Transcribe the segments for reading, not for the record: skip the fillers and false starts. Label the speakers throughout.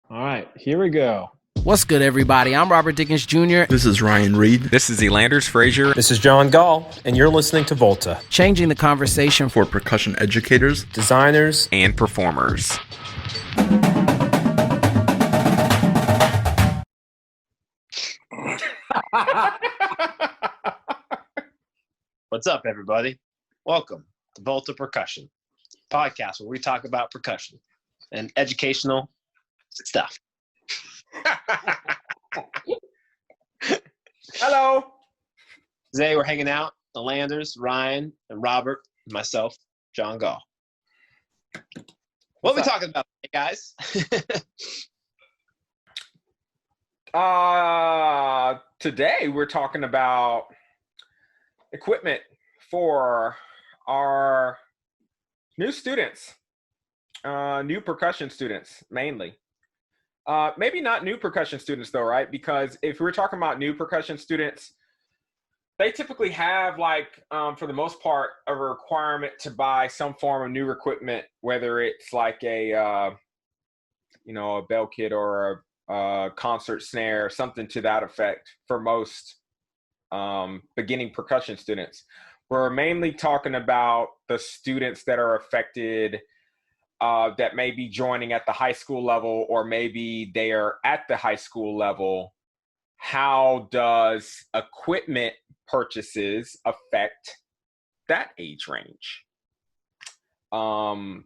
Speaker 1: All right, here we go.
Speaker 2: What's good, everybody? I'm Robert Dickens Jr.
Speaker 3: This is Ryan Reed.
Speaker 4: This is Elanders Frazier.
Speaker 5: This is John Gaal, and you're listening to Volta.
Speaker 2: Changing the conversation
Speaker 3: For percussion educators,
Speaker 5: Designers,
Speaker 4: And performers.
Speaker 1: What's up, everybody? Welcome to Volta Percussion, podcast where we talk about percussion and educational stuff.
Speaker 5: Hello.
Speaker 1: Today we're hanging out, the Landers, Ryan, and Robert, and myself, John Gaal. What are we talking about today, guys?
Speaker 5: Today we're talking about equipment for our new students, new percussion students mainly. Maybe not new percussion students though, right? Because if we're talking about new percussion students, they typically have for the most part, a requirement to buy some form of new equipment, whether it's like a bell kit or a concert snare, something to that effect for most beginning percussion students. We're mainly talking about the students that are affected that may be joining at the high school level, or maybe they are at the high school level. How does equipment purchases affect that age range? And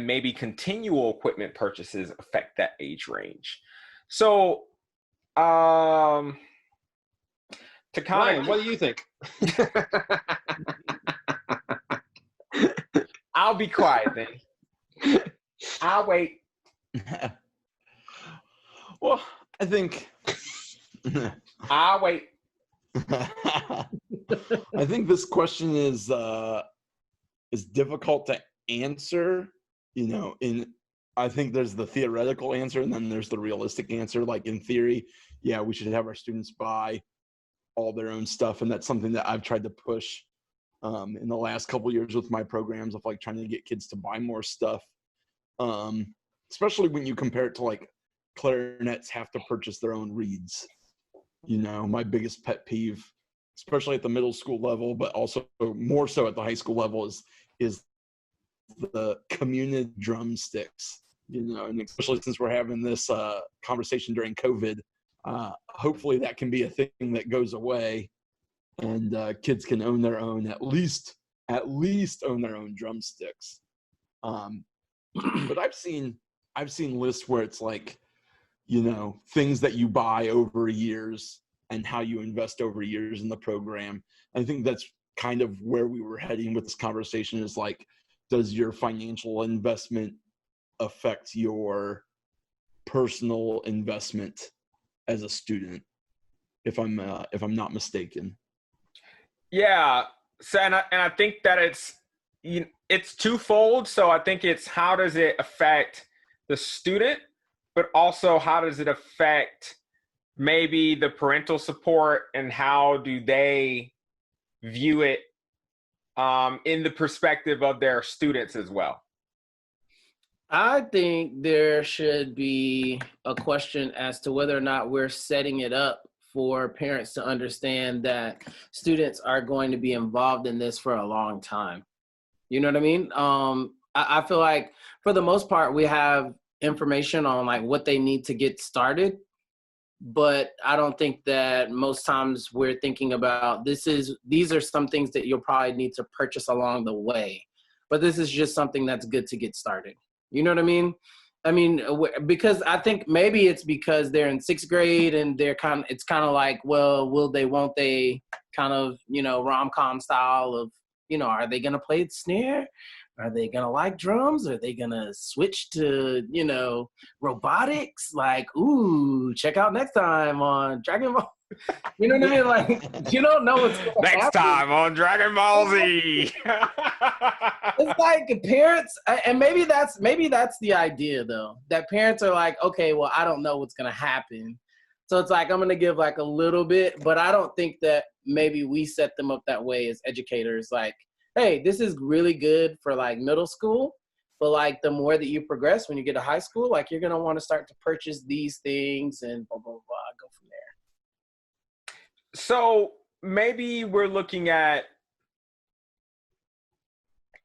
Speaker 5: maybe continual equipment purchases affect that age range. So, to
Speaker 1: Ryan, what do you think?
Speaker 5: I'll be quiet then. I'll wait.
Speaker 3: Well, I think
Speaker 5: I'll wait.
Speaker 3: I think this question is difficult to answer. I think there's the theoretical answer, and then there's the realistic answer. Like in theory, yeah, we should have our students buy all their own stuff, and that's something that I've tried to push in the last couple of years with my programs of trying to get kids to buy more stuff. Especially when you compare it to clarinets have to purchase their own reeds. My biggest pet peeve, especially at the middle school level, but also more so at the high school level, is the community drumsticks. And especially since we're having this conversation during COVID, hopefully that can be a thing that goes away, and kids can own their own, at least own their own drumsticks. But I've seen lists where it's things that you buy over years and how you invest over years in the program. I think that's kind of where we were heading with this conversation, is does your financial investment affect your personal investment as a student, if I'm not mistaken?
Speaker 5: Yeah. So, and I think that it's twofold. So I think it's how does it affect the student, but also how does it affect maybe the parental support, and how do they view it in the perspective of their students as well?
Speaker 2: I think there should be a question as to whether or not we're setting it up for parents to understand that students are going to be involved in this for a long time. You know what I mean? I feel like for the most part, we have information on what they need to get started, but I don't think that most times we're thinking about these are some things that you'll probably need to purchase along the way, but this is just something that's good to get started. You know what I mean? Because I think maybe it's because they're in sixth grade and it's kind of like, well, will they, won't they, kind of, rom-com style of, are they going to play the snare? Are they going to like drums? Are they going to switch to, robotics? Ooh, check out next time on Dragon Ball. You know what I mean? You don't know what's going to happen.
Speaker 5: Next time on Dragon Ball Z.
Speaker 2: It's parents, and maybe that's the idea though, that parents are okay, well, I don't know what's going to happen. So it's I'm going to give a little bit, but I don't think that maybe we set them up that way as educators. Hey, this is really good for middle school. But like the more that you progress when you get to high school, like you're gonna want to start to purchase these things and blah blah blah. Go from there.
Speaker 5: So maybe we're looking at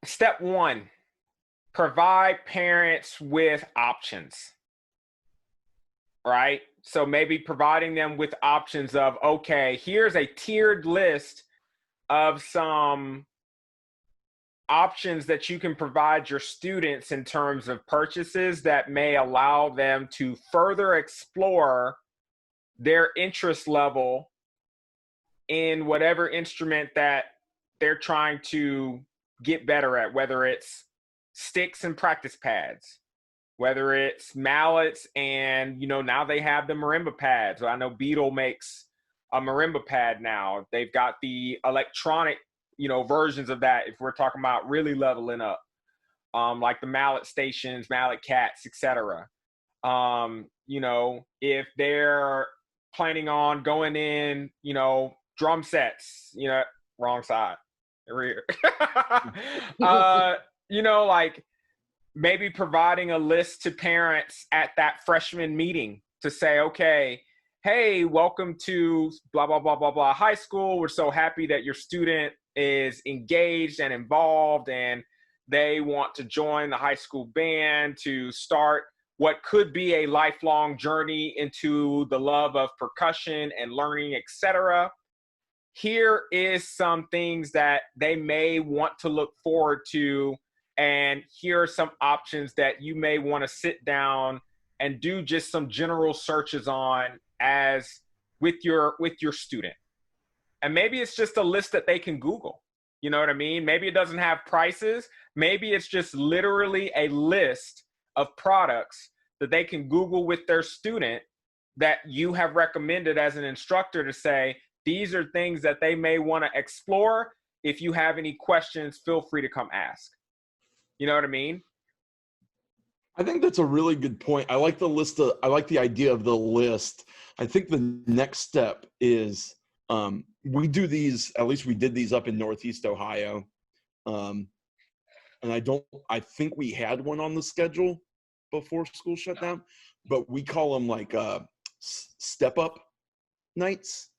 Speaker 5: step one: provide parents with options. Right? So maybe providing them with options of, okay, here's a tiered list of some options that you can provide your students in terms of purchases that may allow them to further explore their interest level in whatever instrument that they're trying to get better at, whether it's sticks and practice pads, whether it's mallets and, now they have the marimba pads. I know Beetle makes a marimba pad now. They've got the electronic versions of that if we're talking about really leveling up, like the mallet stations, mallet cats, etc. If they're planning on going in, drum sets, wrong side, rear. Like maybe providing a list to parents at that freshman meeting to say, okay, hey, welcome to blah, blah, blah, blah, blah high school. We're so happy that your student is engaged and involved and they want to join the high school band to start what could be a lifelong journey into the love of percussion and learning, etc. Here is some things that they may want to look forward to, and here are some options that you may want to sit down and do just some general searches on as with your student. And maybe it's just a list that they can Google. You know what I mean? Maybe it doesn't have prices. Maybe it's just literally a list of products that they can Google with their student that you have recommended as an instructor to say, these are things that they may want to explore. If you have any questions, feel free to come ask. You know what I mean?
Speaker 3: I think that's a really good point. I like the idea of the list. I think the next step is we do these, at least we did these up in Northeast Ohio. And I think we had one on the schedule before school shut down, but we call them like step up nights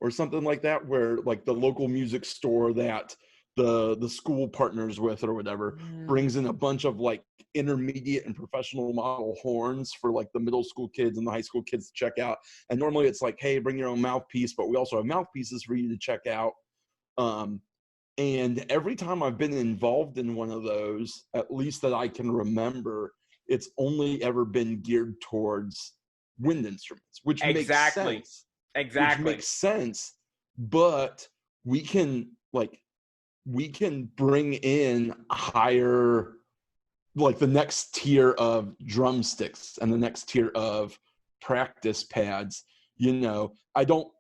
Speaker 3: or something like that, where like the local music store that the school partners with or whatever brings in a bunch of like intermediate and professional model horns for like the middle school kids and the high school kids to check out. And normally it's like, hey, bring your own mouthpiece, but we also have mouthpieces for you to check out. And every time I've been involved in one of those, at least that I can remember, it's only ever been geared towards wind instruments, which makes sense.
Speaker 5: Exactly.
Speaker 3: Which makes sense, but we can bring in higher, like the next tier of drumsticks and the next tier of practice pads. I don't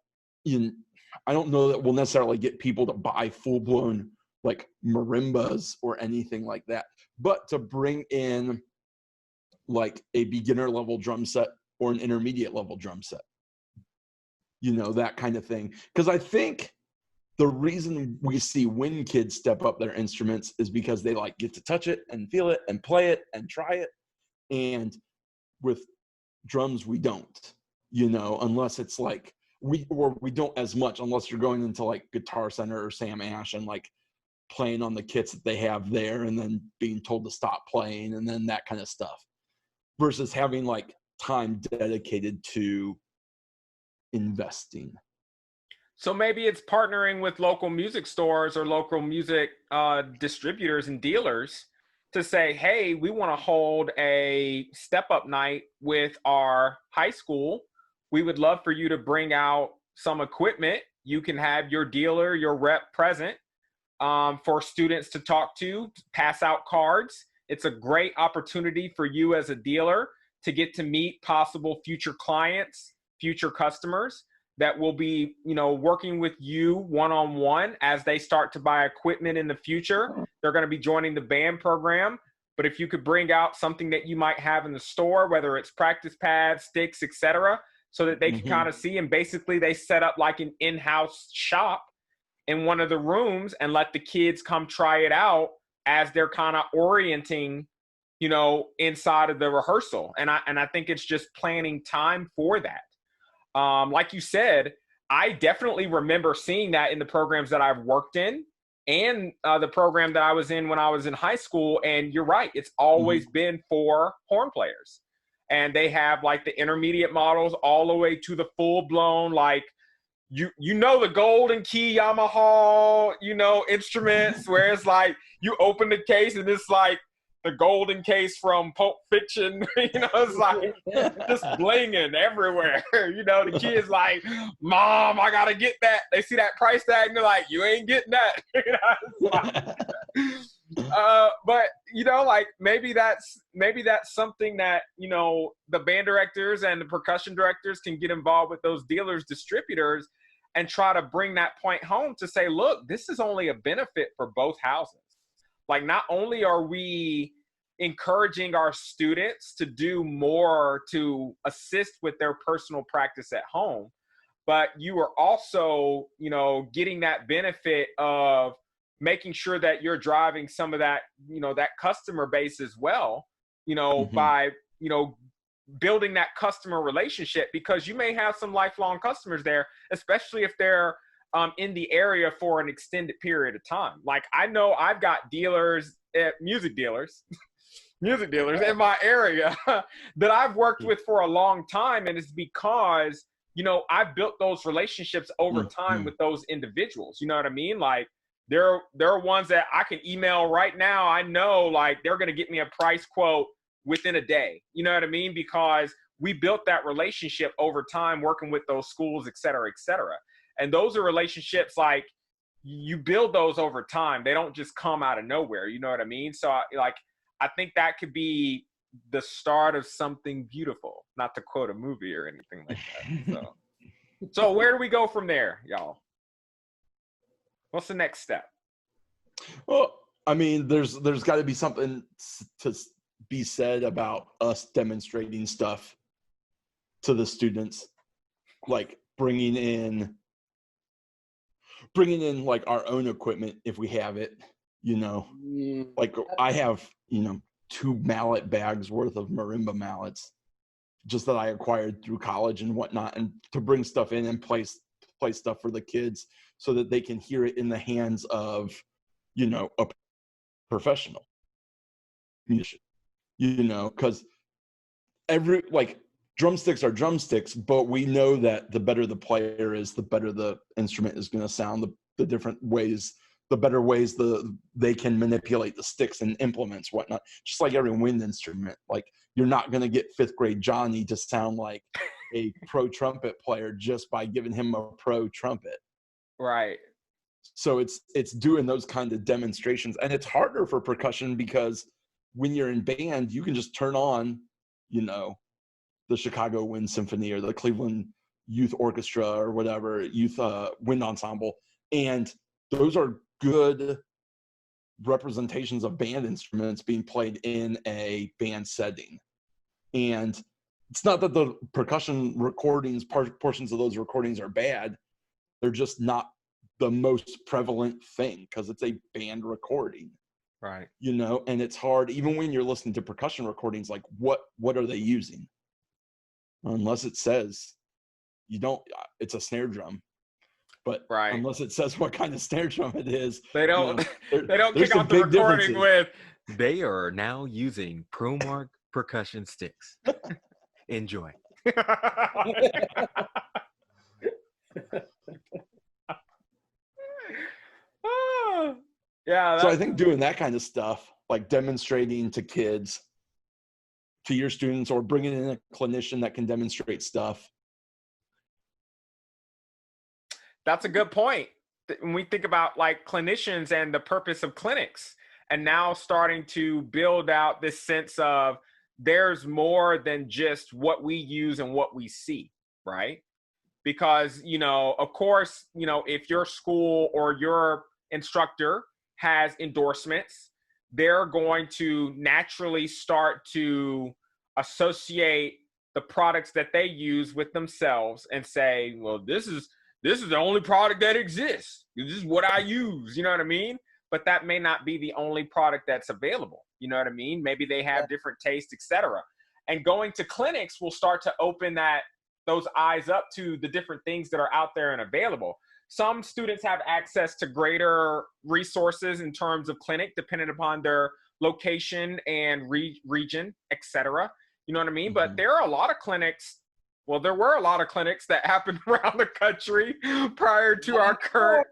Speaker 3: know that we'll necessarily get people to buy full-blown like marimbas or anything like that, but to bring in like a beginner level drum set or an intermediate level drum set, that kind of thing. Because I think the reason we see wind kids step up their instruments is because they like get to touch it and feel it and play it and try it. And with drums, we don't, unless it's like, we don't as much unless you're going into like Guitar Center or Sam Ash and like playing on the kits that they have there and then being told to stop playing and then that kind of stuff, versus having like time dedicated to investing.
Speaker 5: So maybe it's partnering with local music stores or local music distributors and dealers to say, hey, we want to hold a step-up night with our high school. We would love for you to bring out some equipment. You can have your dealer, your rep present for students to talk to, pass out cards. It's a great opportunity for you as a dealer to get to meet possible future clients, future customers that will be, working with you one-on-one as they start to buy equipment in the future. They're going to be joining the band program. But if you could bring out something that you might have in the store, whether it's practice pads, sticks, etc., so that they can kind of see, and basically they set up like an in-house shop in one of the rooms and let the kids come try it out as they're kind of orienting you know, inside of the rehearsal. And I think it's just planning time for that. Like you said, I definitely remember seeing that in the programs that I've worked in and the program that I was in when I was in high school. And you're right, it's always been for horn players. And they have like the intermediate models all the way to the full blown, like, you know, the golden key Yamaha, you know, instruments where it's like you open the case and it's like the golden case from Pulp Fiction, you know, it's like just blinging everywhere. You know, the kid's like, Mom, I gotta get that. They see that price tag and they're like, you ain't getting that. You know, but you know, like maybe that's something that, you know, the band directors and the percussion directors can get involved with those dealers, distributors, and try to bring that point home to say, look, this is only a benefit for both houses. Like, not only are we encouraging our students to do more to assist with their personal practice at home, but you are also, you know, getting that benefit of making sure that you're driving some of that, you know, that customer base as well, you know, by, you know, building that customer relationship, because you may have some lifelong customers there, especially if they're in the area for an extended period of time. Like, I know I've got dealers, music dealers in my area that I've worked with for a long time. And it's because, you know, I've built those relationships over time with those individuals. You know what I mean? Like, there are ones that I can email right now. I know, like, they're going to get me a price quote within a day. You know what I mean? Because we built that relationship over time working with those schools, et cetera, et cetera. And those are relationships, like, you build those over time. They don't just come out of nowhere. You know what I mean? So, I think that could be the start of something beautiful, not to quote a movie or anything like that. So where do we go from there, y'all? What's the next step?
Speaker 3: Well, I mean, there's got to be something to be said about us demonstrating stuff to the students, like bringing in like our own equipment if we have it, you know. Like, I have, you know, 2 mallet bags worth of marimba mallets just that I acquired through college and whatnot, and to bring stuff in and play stuff for the kids so that they can hear it in the hands of, you know, a professional musician, you know, because drumsticks are drumsticks, but we know that the better the player is, the better the instrument is going to sound, the different ways, the better ways they can manipulate the sticks and implements, whatnot. Just like every wind instrument, like, you're not going to get 5th grade Johnny to sound like a pro trumpet player just by giving him a pro trumpet.
Speaker 5: Right.
Speaker 3: So it's doing those kind of demonstrations, and it's harder for percussion because when you're in band, you can just turn on, you know, the Chicago Wind Symphony or the Cleveland Youth Orchestra or whatever, youth wind ensemble, and those are good representations of band instruments being played in a band setting. And it's not that the percussion recordings, portions of those recordings are bad. They're just not the most prevalent thing because it's a band recording.
Speaker 5: Right.
Speaker 3: You know, and it's hard, even when you're listening to percussion recordings, like what are they using? Unless it says, it's a snare drum. But
Speaker 5: right.
Speaker 3: Unless it says what kind of snare drum it is,
Speaker 5: they don't
Speaker 3: you know,
Speaker 5: they don't kick out the recording with,
Speaker 4: they are now using ProMark percussion sticks. Enjoy.
Speaker 5: Yeah.
Speaker 3: So I think doing that kind of stuff, like demonstrating to kids, to your students, or bringing in a clinician that can demonstrate stuff.
Speaker 5: That's a good point. When we think about like clinicians and the purpose of clinics, and now starting to build out this sense of there's more than just what we use and what we see, right? Because, you know, of course, you know, if your school or your instructor has endorsements, they're going to naturally start to associate the products that they use with themselves and say, well, this is the only product that exists. This is what I use. You know what I mean? But that may not be the only product that's available. You know what I mean? Maybe they have different tastes, etc. And going to clinics will start to open those eyes up to the different things that are out there and available. Some students have access to greater resources in terms of clinic, depending upon their location and region, etc. You know what I mean? But there are a lot of clinics. Well, there were a lot of clinics that happened around the country prior to our current,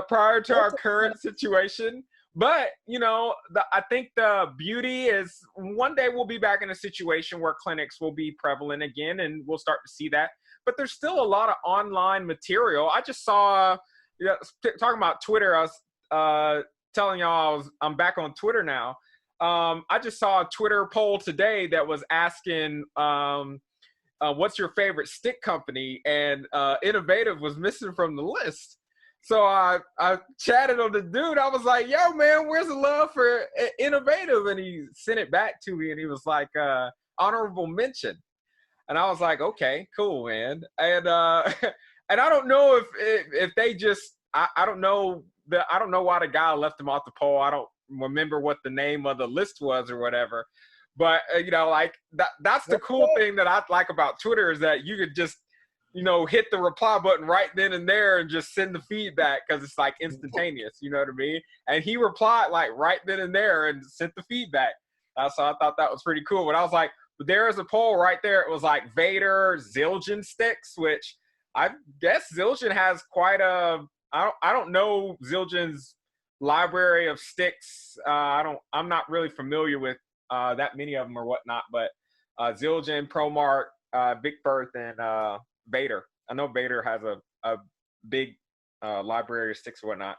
Speaker 5: prior to our current situation. But, you know, I think the beauty is one day we'll be back in a situation where clinics will be prevalent again, and we'll start to see that. But there's still a lot of online material. I just saw, talking about Twitter, I was telling y'all I'm back on Twitter now. I just saw a Twitter poll today that was asking, what's your favorite stick company? And Innovative was missing from the list. So I chatted on the dude. I was like, yo, man, where's the love for Innovative? And he sent it back to me, and he was like, honorable mention. And I was like, okay, cool, man. And and I don't know if they just, I don't know why the guy left him off the poll. I don't remember what the name of the list was or whatever. But, you know, like that's the cool thing that I like about Twitter, is that you could just, you know, hit the reply button right then and there and just send the feedback, because it's like instantaneous, you know what I mean? And he replied like right then and there and sent the feedback. So I thought that was pretty cool. But I was like, there's a poll right there. It was like Vader Zildjian sticks, which I guess Zildjian has quite a, I don't know Zildjian's library of sticks. I'm not really familiar with that many of them or whatnot, but Zildjian, ProMark, Big Berth, and Vader. I know Vader has a big library of sticks or whatnot.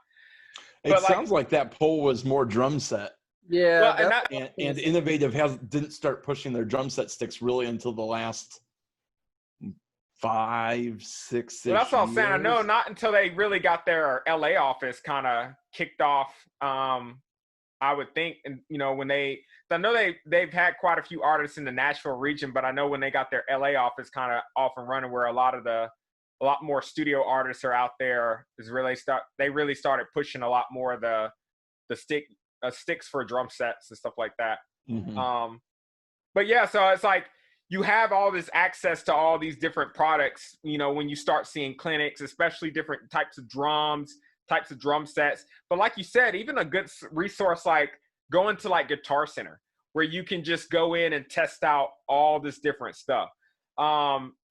Speaker 3: It sounds like that poll was more drum set.
Speaker 2: Yeah,
Speaker 5: well,
Speaker 3: and Innovative didn't start pushing their drum set sticks really until the last 5, 6
Speaker 5: well, that's what I'm saying. I know
Speaker 3: years.
Speaker 5: not until they really got their LA office kind of kicked off. I would think, and you know, I know they've had quite a few artists in the Nashville region, but I know when they got their LA office kind of off and running, where a lot more studio artists are out there, they really started pushing a lot more of the sticks for drum sets and stuff like that. But yeah, so it's like you have all this access to all these different products, you know, when you start seeing clinics, especially different types of drums, types of drum sets. But like you said, even a good resource like going to like Guitar Center, where you can just go in and test out all this different stuff.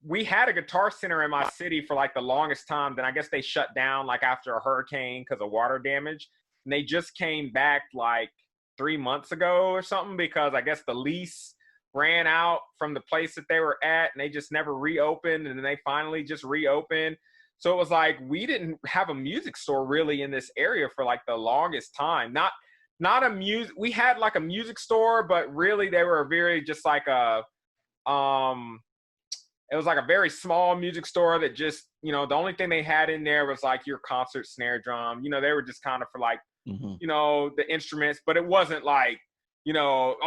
Speaker 5: We had a Guitar Center in my city for like the longest time. Then I guess they shut down like after a hurricane because of water damage. And they just came back like 3 months ago or something, because I guess the lease ran out from the place that they were at, and they just never reopened. And then they finally just reopened. So it was like, we didn't have a music store really in this area for like the longest time. Not a music, we had like a music store, but really they were very just like it was like a very small music store that just, you know, the only thing they had in there was like your concert snare drum. You know, they were just kind of for like, you know, the instruments, but it wasn't like, you know,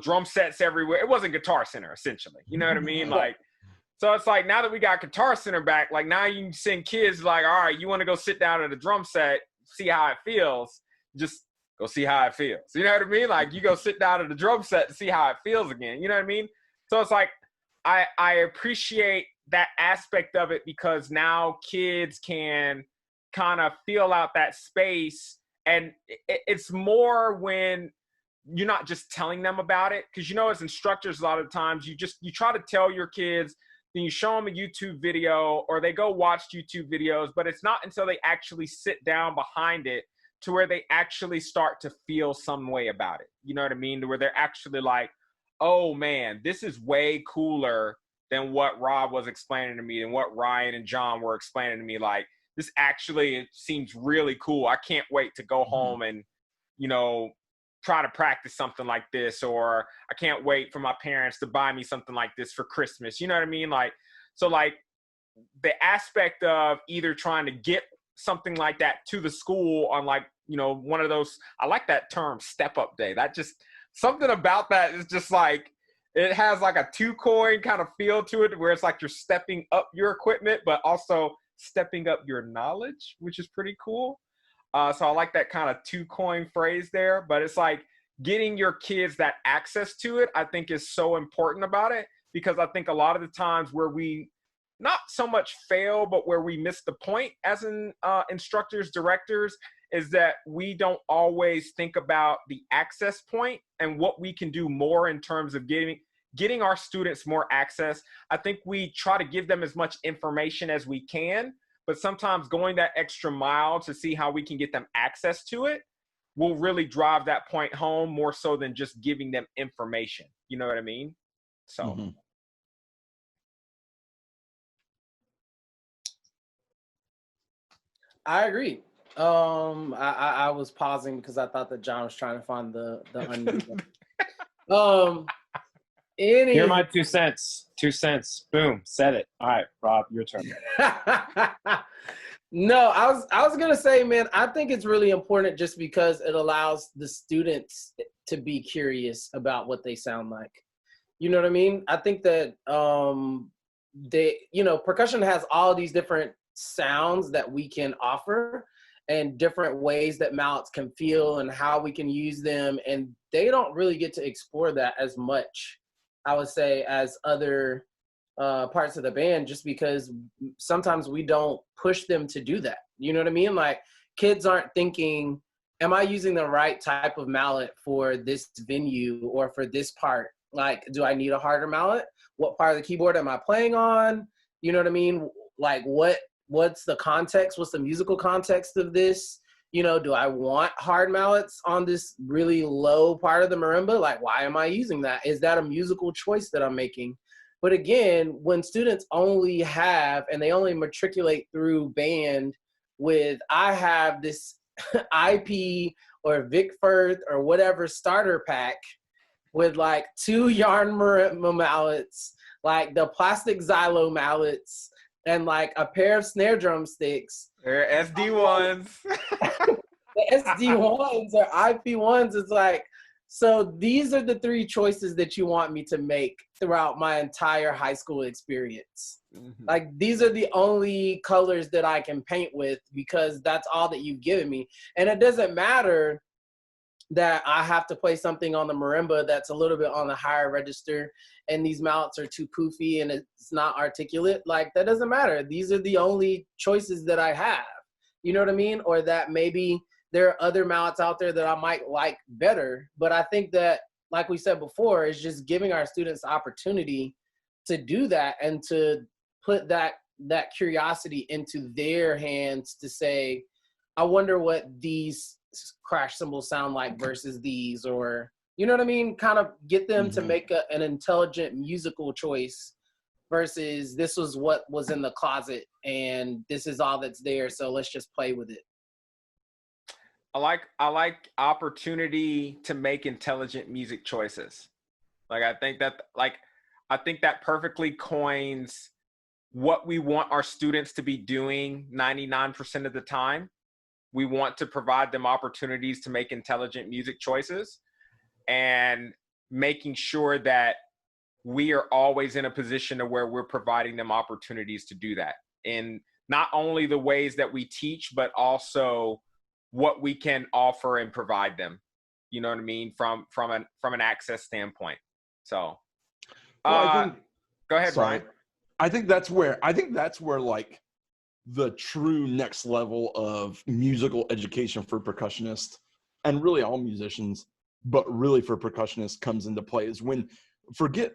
Speaker 5: drum sets everywhere. It wasn't Guitar Center essentially. You know what I mean? Like, so it's like, now that we got Guitar Center back, like now you can send kids like, all right, you want to go sit down at a drum set, see how it feels. Just go see how it feels. You know what I mean? Like you go sit down at the drum set and see how it feels again. You know what I mean? So it's like, I appreciate that aspect of it, because now kids can kind of feel out that space. And it's more when you're not just telling them about it, because, you know, as instructors, a lot of times you try to tell your kids, then you show them a YouTube video or they go watch YouTube videos, but it's not until they actually sit down behind it to where they actually start to feel some way about it. You know what I mean? To where they're actually like, oh man, this is way cooler than what Rob was explaining to me and what Ryan and John were explaining to me. Like, this actually seems really cool. I can't wait to go home and, you know, try to practice something like this, or I can't wait for my parents to buy me something like this for Christmas. You know what I mean? Like, so like the aspect of either trying to get something like that to the school on like, you know, one of those, I like that term, step up day. That just, something about that is just like, it has like a 2-coin kind of feel to it, where it's like you're stepping up your equipment, but also stepping up your knowledge, which is pretty cool. So I like that kind of two-coin phrase there, but it's like getting your kids that access to it, I think is so important about it, because I think a lot of the times where we not so much fail, but where we miss the point as instructors, directors, is that we don't always think about the access point and what we can do more in terms of getting our students more access. I think we try to give them as much information as we can, but sometimes going that extra mile to see how we can get them access to it will really drive that point home more so than just giving them information. You know what I mean? So.
Speaker 3: Mm-hmm.
Speaker 2: I agree. I was pausing because I thought that John was trying to find the unmute.
Speaker 1: Hear my 2 cents. 2 cents. Boom. Said it. All right, Rob, your turn.
Speaker 2: No, I was gonna say, man, I think it's really important just because it allows the students to be curious about what they sound like. You know what I mean? I think that percussion has all these different sounds that we can offer and different ways that mallets can feel and how we can use them, and they don't really get to explore that as much, I would say, as other parts of the band, just because sometimes we don't push them to do that. You know what I mean? Like, kids aren't thinking, am I using the right type of mallet for this venue or for this part? Like, do I need a harder mallet? What part of the keyboard am I playing on? You know what I mean? Like, what's the context? What's the musical context of this? You know, do I want hard mallets on this really low part of the marimba? Like, why am I using that? Is that a musical choice that I'm making? But again, when students only have, and they only matriculate through band with, I have this IP or Vic Firth or whatever starter pack with like 2 yarn marimba mallets, like the plastic xylo mallets, and like a pair of snare drum sticks.
Speaker 5: They're SD1s.
Speaker 2: The SD1s or IP1s, it's like, so these are the 3 choices that you want me to make throughout my entire high school experience. Mm-hmm. Like, these are the only colors that I can paint with because that's all that you've given me. And it doesn't matter that I have to play something on the marimba that's a little bit on the higher register and these mallets are too poofy and it's not articulate. Like, that doesn't matter. These are the only choices that I have. You know what I mean? Or that maybe there are other mallets out there that I might like better. But I think that, like we said before, is just giving our students the opportunity to do that and to put that curiosity into their hands to say, I wonder what these crash cymbals sound like versus these, or, you know what I mean? Kind of get them to make an intelligent musical choice versus this was what was in the closet and this is all that's there, so let's just play with it.
Speaker 5: I like opportunity to make intelligent music choices. Like, I think that perfectly coins what we want our students to be doing 99% of the time. We want to provide them opportunities to make intelligent music choices and making sure that we are always in a position to where we're providing them opportunities to do that in not only the ways that we teach, but also what we can offer and provide them. You know what I mean? From an access standpoint. So, go ahead, Brian.
Speaker 3: I think that's where like the true next level of musical education for percussionists, and really all musicians, but really for percussionists, comes into play, is when forget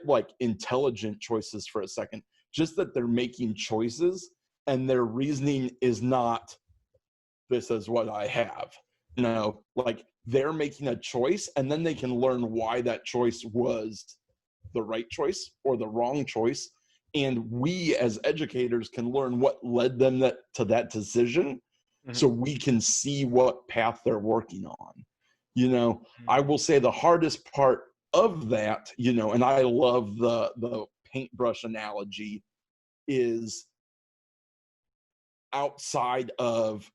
Speaker 3: like intelligent choices for a second, just that they're making choices and their reasoning is not, this is what I have. No, like, they're making a choice and then they can learn why that choice was the right choice or the wrong choice. And we as educators can learn what led them to that decision, so we can see what path they're working on. You know, I will say the hardest part of that, you know, and I love the paintbrush analogy, is outside of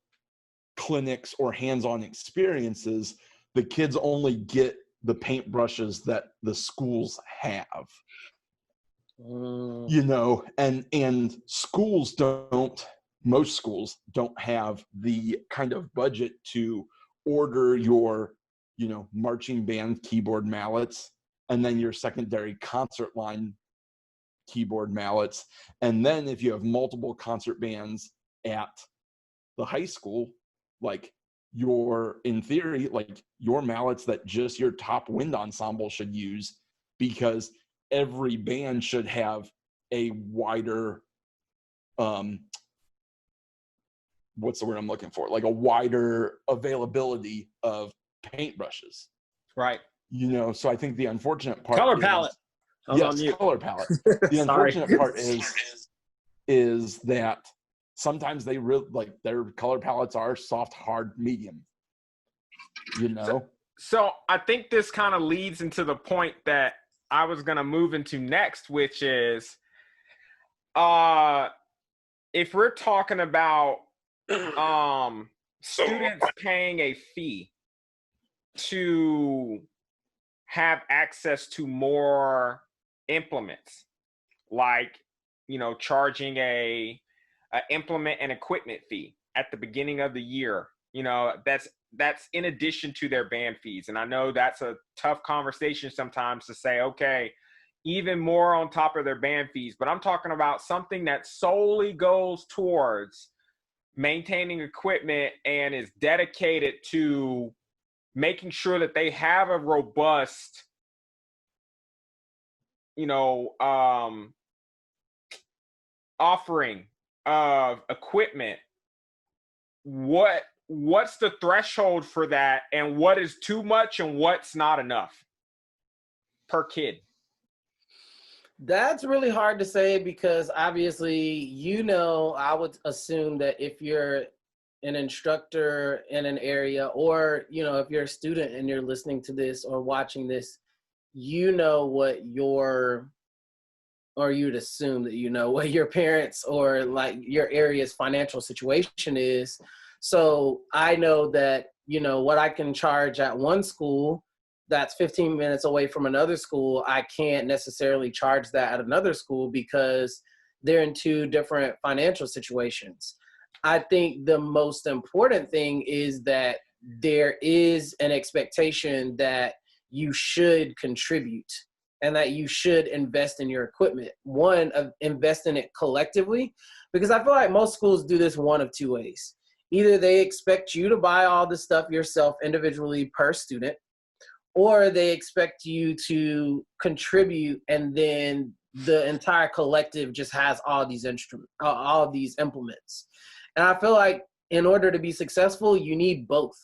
Speaker 3: clinics or hands-on experiences, the kids only get the paintbrushes that the schools have. You know, and schools don't most schools don't have the kind of budget to order your, marching band keyboard mallets, and then your secondary concert line keyboard mallets. And then if you have multiple concert bands at the high school, like in theory, like your mallets that just your top wind ensemble should use, because every band should have a wider, what's the word I'm looking for? Like a wider availability of paintbrushes.
Speaker 5: Right.
Speaker 3: So I think the unfortunate part
Speaker 1: Color
Speaker 3: is,
Speaker 1: palette. I was on
Speaker 3: yes,
Speaker 1: mute.
Speaker 3: color palette. The unfortunate part is that sometimes they really, like, their color palettes are soft, hard, medium.
Speaker 5: So I think this kind of leads into the point that I was going to move into next, which is if we're talking about students paying a fee to have access to more implements, like, charging a implement and equipment fee at the beginning of the year, that's in addition to their band fees. And I know that's a tough conversation sometimes to say, okay, even more on top of their band fees, but I'm talking about something that solely goes towards maintaining equipment and is dedicated to making sure that they have a robust, offering of equipment. What's the threshold for that, and what is too much and what's not enough per kid?
Speaker 2: That's really hard to say, because obviously, I would assume that if you're an instructor in an area, or, if you're a student and you're listening to this or watching this, what you'd assume that what your parents or like your area's financial situation is. So I know that, what I can charge at one school that's 15 minutes away from another school, I can't necessarily charge that at another school, because they're in two different financial situations. I think the most important thing is that there is an expectation that you should contribute and that you should invest in your equipment. One, invest in it collectively, because I feel like most schools do this one of two ways. Either they expect you to buy all the stuff yourself individually per student, or they expect you to contribute, and then the entire collective just has all these implements. And I feel like in order to be successful, you need both.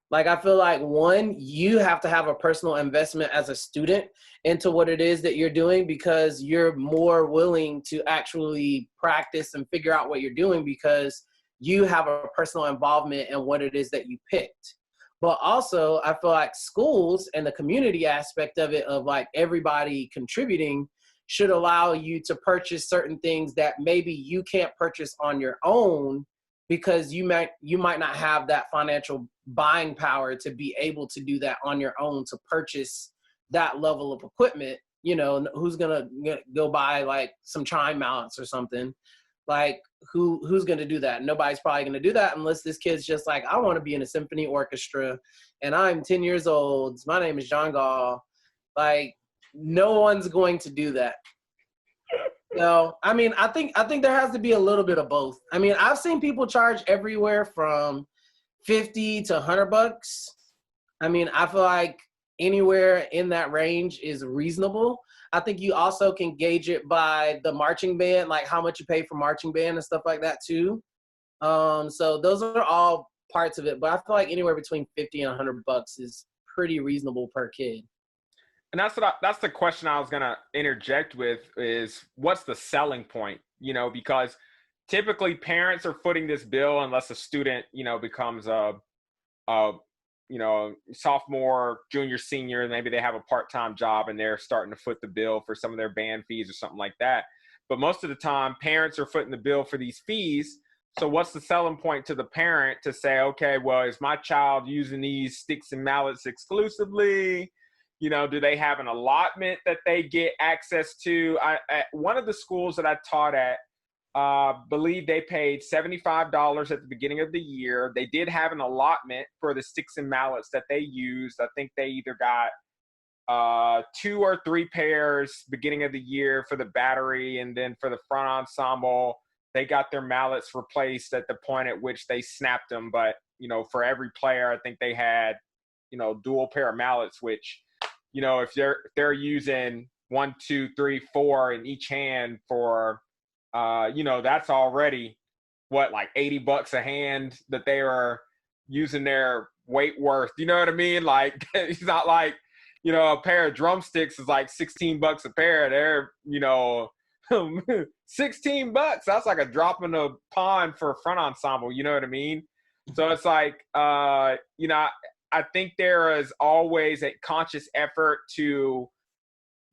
Speaker 2: Like, I feel like, one, you have to have a personal investment as a student into what it is that you're doing, because you're more willing to actually practice and figure out what you're doing because you have a personal involvement in what it is that you picked. But also, I feel like schools and the community aspect of it, of like everybody contributing, should allow you to purchase certain things that maybe you can't purchase on your own, because you might not have that financial buying power to be able to do that on your own, to purchase that level of equipment. Who's gonna go buy like some chime mounts or something? Like, who's gonna do that? Nobody's probably gonna do that unless this kid's just like, I want to be in a symphony orchestra and I'm 10 years old. My name is Gaal. Like, no one's going to do that. No, I mean, I think there has to be a little bit of both. I mean, I've seen people charge everywhere from $50 to $100. I mean, I feel like anywhere in that range is reasonable. I think you also can gauge it by the marching band, like how much you pay for marching band and stuff like that too. So those are all parts of it, but I feel like anywhere between $50 and $100 is pretty reasonable per kid.
Speaker 5: And that's the question I was gonna interject with, is what's the selling point? Because typically parents are footing this bill unless a student, becomes a sophomore, junior, senior. Maybe they have a part-time job and they're starting to foot the bill for some of their band fees or something like that. But most of the time, parents are footing the bill for these fees. So what's the selling point to the parent to say, okay, well, is my child using these sticks and mallets exclusively? Do they have an allotment that they get access to? At one of the schools that I taught at, believe they paid $75 at the beginning of the year. They did have an allotment for the sticks and mallets that they used. I think they either got 2 or 3 pairs beginning of the year for the battery, and then for the front ensemble, they got their mallets replaced at the point at which they snapped them. But, you know, for every player, I think they had, you know, dual pair of mallets, which, you know, if they're using 1, 2, 3, 4 in each hand for, you know, that's already what, like $80 a hand that they are using their weight worth. You know what I mean? Like, it's not like, you know, a pair of drumsticks is like $16 a pair. They're, you know, $16. That's like a drop in the pond for a front ensemble. You know what I mean? So it's like, you know, I think there is always a conscious effort to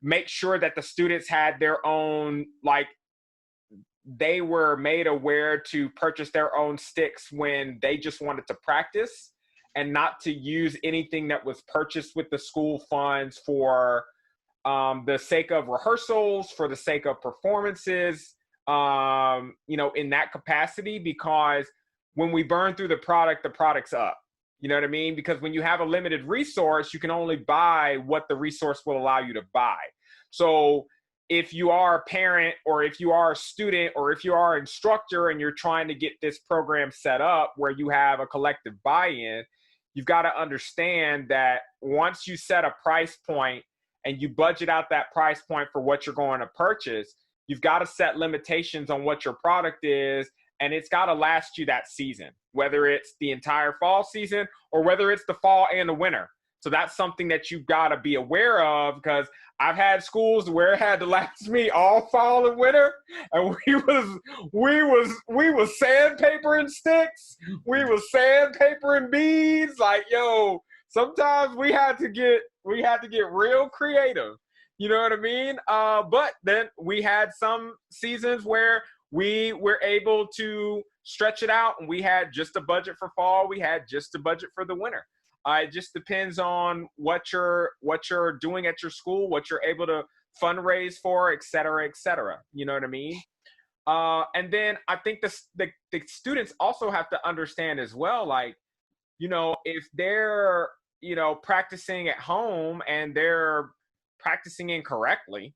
Speaker 5: make sure that the students had their own, like, they were made aware to purchase their own sticks when they just wanted to practice, and not to use anything that was purchased with the school funds for the sake of rehearsals, for the sake of performances, you know, in that capacity. Because when we burn through the product's up. You know what I mean? Because when you have a limited resource, you can only buy what the resource will allow you to buy. So if you are a parent, or if you are a student, or if you are an instructor and you're trying to get this program set up where you have a collective buy-in, you've got to understand that once you set a price point and you budget out that price point for what you're going to purchase, you've got to set limitations on what your product is, and it's got to last you that season, whether it's the entire fall season or whether it's the fall and the winter. So that's something that you've got to be aware of, because I've had schools where it had to last me all fall and winter, and we was sandpapering sticks, we was sandpapering beads. Like, yo, sometimes we had to get real creative. You know what I mean? But then we had some seasons where we were able to stretch it out, and we had just a budget for fall, we had just a budget for the winter. It just depends on what you're doing at your school, what you're able to fundraise for, et cetera, et cetera. You know what I mean? And then I think the students also have to understand as well, like, you know, if they're, you know, practicing at home and they're practicing incorrectly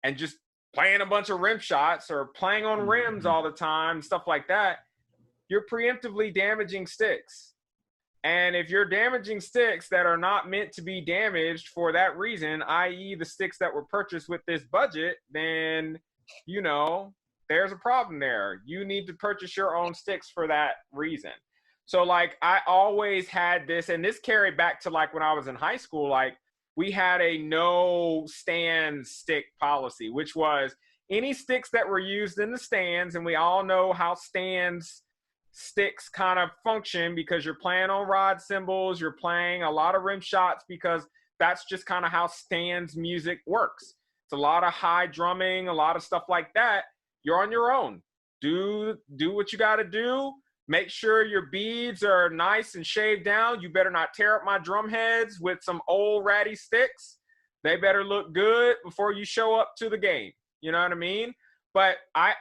Speaker 5: and just playing a bunch of rim shots or playing on rims all the time, stuff like that, you're preemptively damaging sticks. And if you're damaging sticks that are not meant to be damaged for that reason, i.e. the sticks that were purchased with this budget, then, you know, there's a problem there. You need to purchase your own sticks for that reason. So, like, I always had this, and this carried back to, like, when I was in high school, like, we had a no stand stick policy, which was any sticks that were used in the stands, and we all know how sticks kind of function, because you're playing on rod cymbals, you're playing a lot of rim shots, because that's just kind of how stands music works. It's a lot of high drumming, a lot of stuff like that. You're on your own. Do what you got to do. Make sure your beads are nice and shaved down. You better not tear up my drum heads with some old ratty sticks. They better look good before you show up to the game. You know what I mean? But I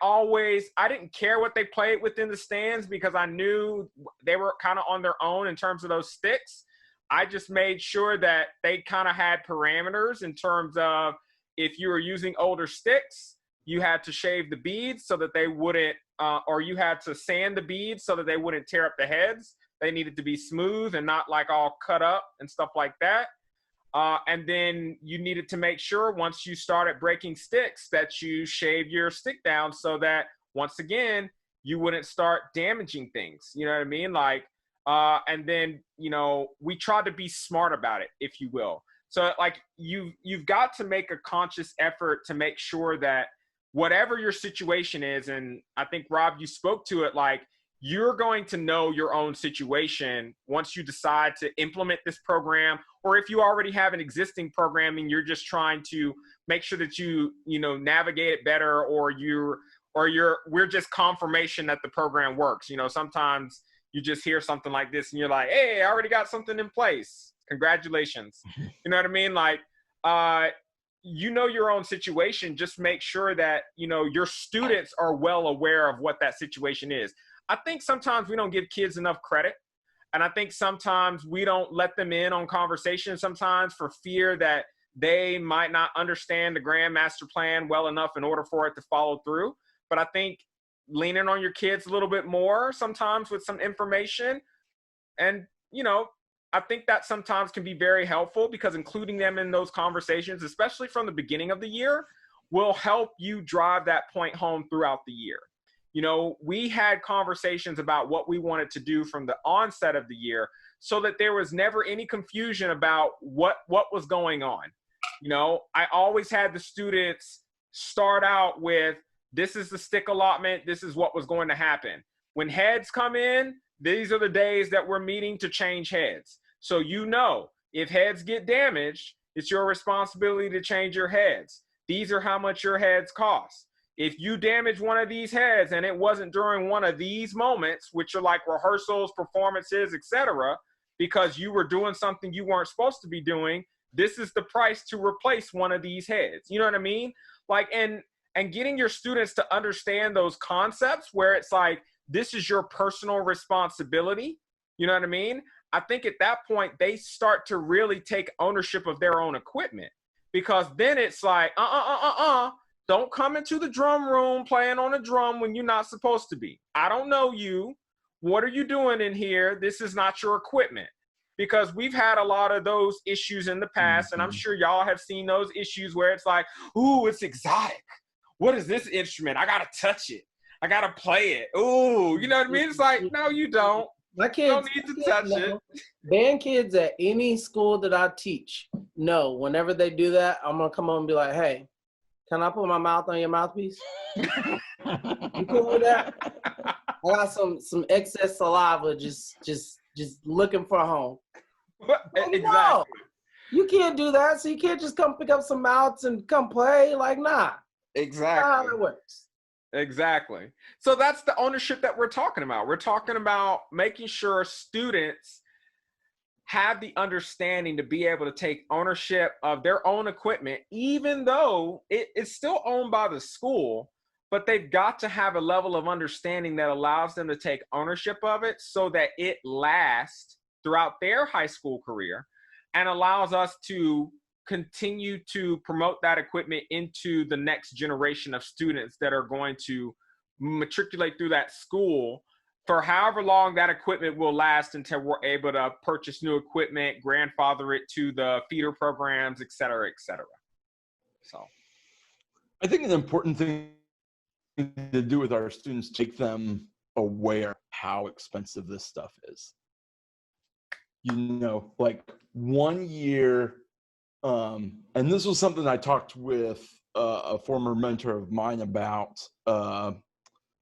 Speaker 5: didn't care what they played within the stands, because I knew they were kind of on their own in terms of those sticks. I just made sure that they kind of had parameters in terms of, if you were using older sticks, you had to shave the beads so that they wouldn't, or you had to sand the beads so that they wouldn't tear up the heads. They needed to be smooth and not like all cut up and stuff like that. And then you needed to make sure once you started breaking sticks that you shave your stick down so that, once again, you wouldn't start damaging things. You know what I mean? Like, and then, you know, we tried to be smart about it, if you will. So, like, you've got to make a conscious effort to make sure that whatever your situation is, and I think, Rob, you spoke to it, like, you're going to know your own situation once you decide to implement this program, or if you already have an existing program and you're just trying to make sure that you know, navigate it better, or we're just confirmation that the program works. You know, sometimes you just hear something like this and you're like, hey, I already got something in place. Congratulations. You know what I mean? Like, you know your own situation. Just make sure that, you know, your students are well aware of what that situation is. I think sometimes we don't give kids enough credit. And I think sometimes we don't let them in on conversations sometimes for fear that they might not understand the grand master plan well enough in order for it to follow through. But I think leaning on your kids a little bit more sometimes with some information, and, you know, I think that sometimes can be very helpful, because including them in those conversations, especially from the beginning of the year, will help you drive that point home throughout the year. You know, we had conversations about what we wanted to do from the onset of the year so that there was never any confusion about what was going on. You know, I always had the students start out with, this is the stick allotment, this is what was going to happen. When heads come in, these are the days that we're meeting to change heads. So, you know, if heads get damaged, it's your responsibility to change your heads. These are how much your heads cost. If you damage one of these heads and it wasn't during one of these moments, which are like rehearsals, performances, etc., because you were doing something you weren't supposed to be doing, this is the price to replace one of these heads. You know what I mean? Like, and getting your students to understand those concepts where it's like, this is your personal responsibility. You know what I mean? I think at that point, they start to really take ownership of their own equipment, because then it's like, don't come into the drum room playing on a drum when you're not supposed to be. I don't know you. What are you doing in here? This is not your equipment. Because we've had a lot of those issues in the past, and I'm sure y'all have seen those issues where it's like, ooh, it's exotic. What is this instrument? I got to touch it. I got to play it. Ooh, you know what I mean? It's like, no, you don't.
Speaker 2: My kids
Speaker 5: You don't need to touch it.
Speaker 2: Band kids at any school that I teach, no, whenever they do that, I'm going to come on and be like, hey, can I put my mouth on your mouthpiece? You cool with that? I got some excess saliva just looking for a home.
Speaker 5: Exactly.
Speaker 2: No, you can't do that. So you can't just come pick up some mouths and come play. Like, nah.
Speaker 5: Exactly.
Speaker 2: That's how it works.
Speaker 5: Exactly. So that's the ownership that we're talking about. We're talking about making sure students have the understanding to be able to take ownership of their own equipment, even though it's still owned by the school, but they've got to have a level of understanding that allows them to take ownership of it so that it lasts throughout their high school career and allows us to continue to promote that equipment into the next generation of students that are going to matriculate through that school for however long that equipment will last until we're able to purchase new equipment, grandfather it to the feeder programs, et cetera, et cetera. So
Speaker 3: I think an important thing to do with our students, take them aware how expensive this stuff is. You know, like 1 year, and this was something I talked with a former mentor of mine about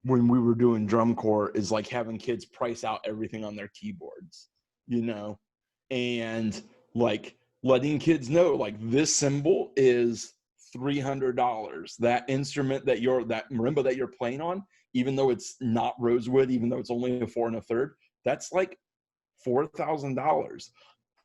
Speaker 3: when we were doing drum corps, is like having kids price out everything on their keyboards, you know, and like letting kids know, like, this cymbal is $300. That instrument that marimba that you're playing on, even though it's not rosewood, even though it's only a 4 1/3, that's like $4,000.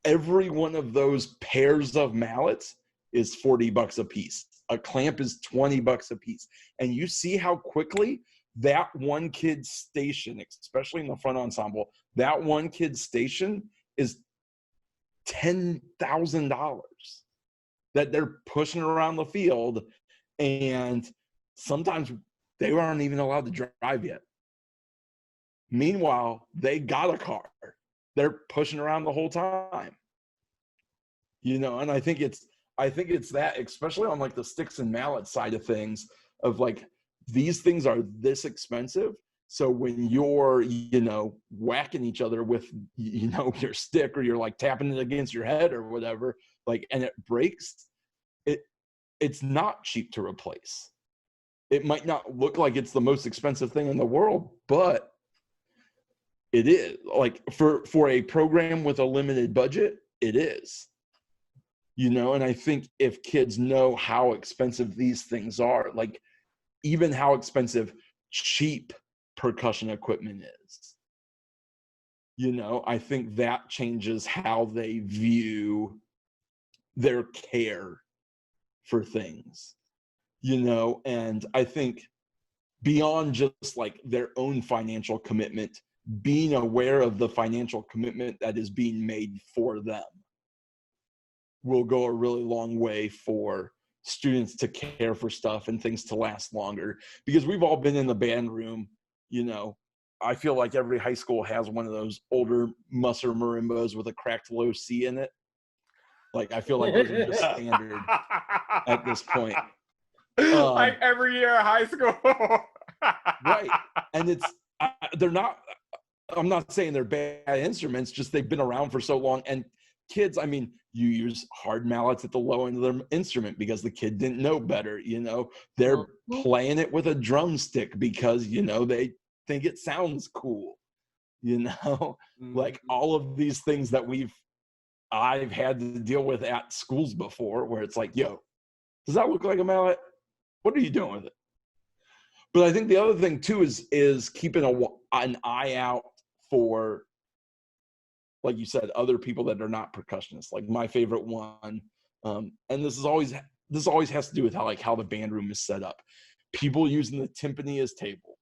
Speaker 3: Every one of those pairs of mallets is $40 a piece. A clamp is $20 a piece. And you see how quickly that one kid's station, especially in the front ensemble, that one kid's station is $10,000 that they're pushing around the field. And sometimes they aren't even allowed to drive yet. Meanwhile, they got a car. They're pushing around the whole time. You know, and I think it's that, especially on like the sticks and mallet side of things, of like, these things are this expensive. So when you're, you know, whacking each other with, you know, your stick, or you're like tapping it against your head or whatever, like, and it breaks, it's not cheap to replace. It might not look like it's the most expensive thing in the world, but it is. Like, for a program with a limited budget, it is. You know, and I think if kids know how expensive these things are, like even how expensive cheap percussion equipment is, you know, I think that changes how they view their care for things, you know. And I think beyond just like their own financial commitment, being aware of the financial commitment that is being made for them will go a really long way for students to care for stuff and things to last longer. Because we've all been in the band room, you know. I feel like every high school has one of those older Musser marimbas with a cracked low C in it. Like, I feel like those are just standard at this point.
Speaker 5: Like every year in high school.
Speaker 3: Right. And they're not, I'm not saying they're bad instruments, just they've been around for so long. And kids, I mean, you use hard mallets at the low end of their instrument because the kid didn't know better, you know. They're playing it with a drumstick because, you know, they think it sounds cool, you know. Like all of these things that I've had to deal with at schools before, where it's like, yo, does that look like a mallet? What are you doing with it? But I think the other thing too is keeping an eye out for, like you said, other people that are not percussionists. Like my favorite one, and this always has to do with how the band room is set up. People using the timpani as table.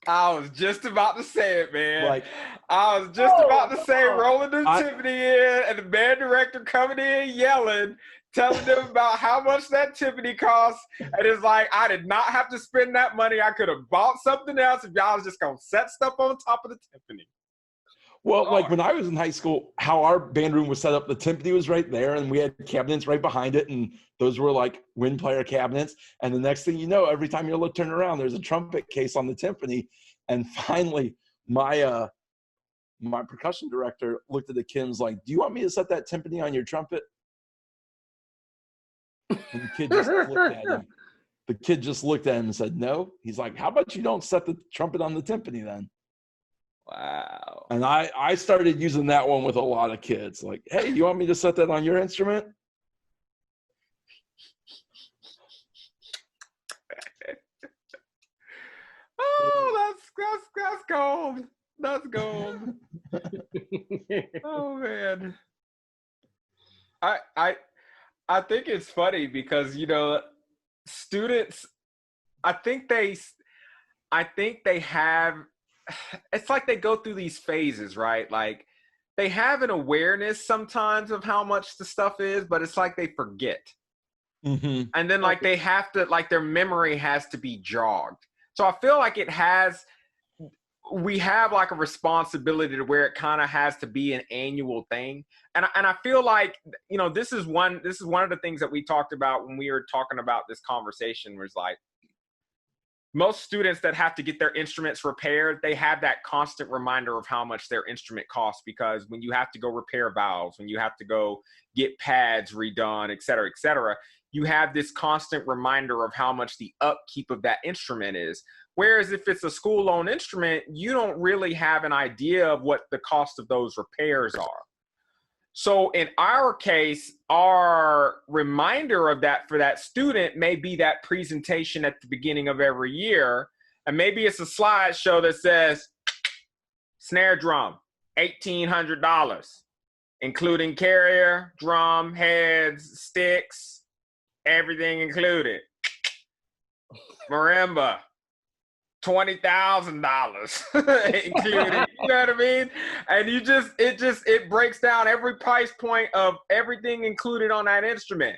Speaker 5: I was just about to say it, man.
Speaker 3: Like,
Speaker 5: I was just about to say rolling the timpani in and the band director coming in yelling, telling them about how much that timpani costs. And it's like, I did not have to spend that money. I could have bought something else if y'all was just going to set stuff on top of the timpani.
Speaker 3: Well, like when I was in high school, how our band room was set up, the timpani was right there and we had cabinets right behind it. And those were like wind player cabinets. And the next thing you know, every time you turn around, there's a trumpet case on the timpani. And finally, my percussion director looked at the kid and was like, do you want me to set that timpani on your trumpet? And the kid just looked at him. The kid just looked at him and said, no. He's like, how about you don't set the trumpet on the timpani then?
Speaker 5: Wow.
Speaker 3: And I started using that one with a lot of kids. Like, hey, you want me to set that on your instrument?
Speaker 5: Oh, that's gold. That's gold. Oh man. I think it's funny because, you know, students, I think they have, it's like they go through these phases, right? Like they have an awareness sometimes of how much the stuff is, but it's like they forget.
Speaker 3: Mm-hmm.
Speaker 5: And then like they have to, like their memory has to be jogged. So I feel like we have like a responsibility to where it kind of has to be an annual thing. And I feel like, you know, this is one of the things that we talked about when we were talking about this conversation was like, most students that have to get their instruments repaired, they have that constant reminder of how much their instrument costs, because when you have to go repair valves, when you have to go get pads redone, et cetera, you have this constant reminder of how much the upkeep of that instrument is. Whereas if it's a school-owned instrument, you don't really have an idea of what the cost of those repairs are. So in our case, our reminder of that for that student may be that presentation at the beginning of every year. And maybe it's a slideshow that says, snare drum, $1,800, including carrier, drum, heads, sticks, everything included. Marimba, $20,000 included, you know what I mean? And it breaks down every price point of everything included on that instrument.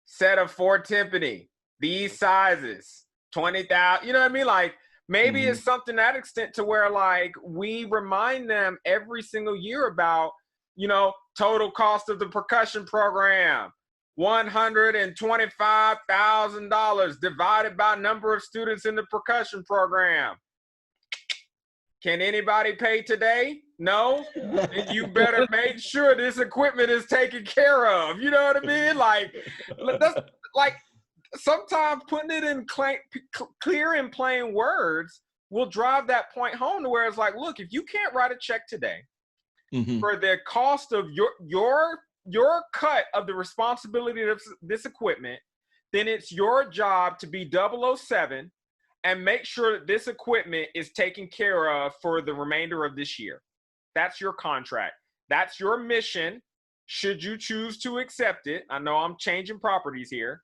Speaker 5: Set of 4 timpani, these sizes, 20,000, you know what I mean? Like maybe it's something to that extent to where like we remind them every single year about, you know, total cost of the percussion program. $125,000 divided by number of students in the percussion program. Can anybody pay today? No? Then you better make sure this equipment is taken care of. You know what I mean? Like, that's like sometimes putting it in clear and plain words will drive that point home to where it's like, look, if you can't write a check today for the cost of your cut of the responsibility of this equipment, then it's your job to be 007 and make sure that this equipment is taken care of for the remainder of this year. That's your contract. That's your mission. should you choose to accept it, I know I'm changing properties here,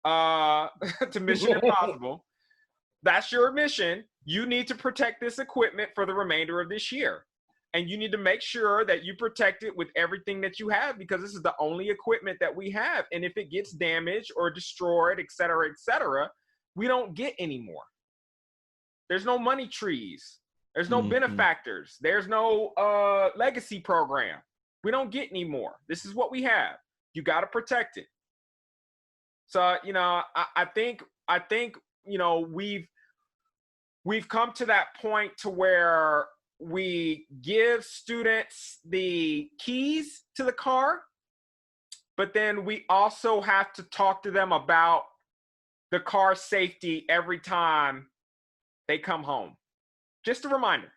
Speaker 5: to Mission Impossible. That's your mission. You need to protect this equipment for the remainder of this year. And you need to make sure that you protect it with everything that you have, because this is the only equipment that we have. And if it gets damaged or destroyed, et cetera, we don't get any more. There's no money trees. There's no benefactors. There's no legacy program. We don't get any more. This is what we have. You got to protect it. So, you know, I think, you know, we've come to that point to where we give students the keys to the car, but then we also have to talk to them about the car safety every time they come home. Just a reminder.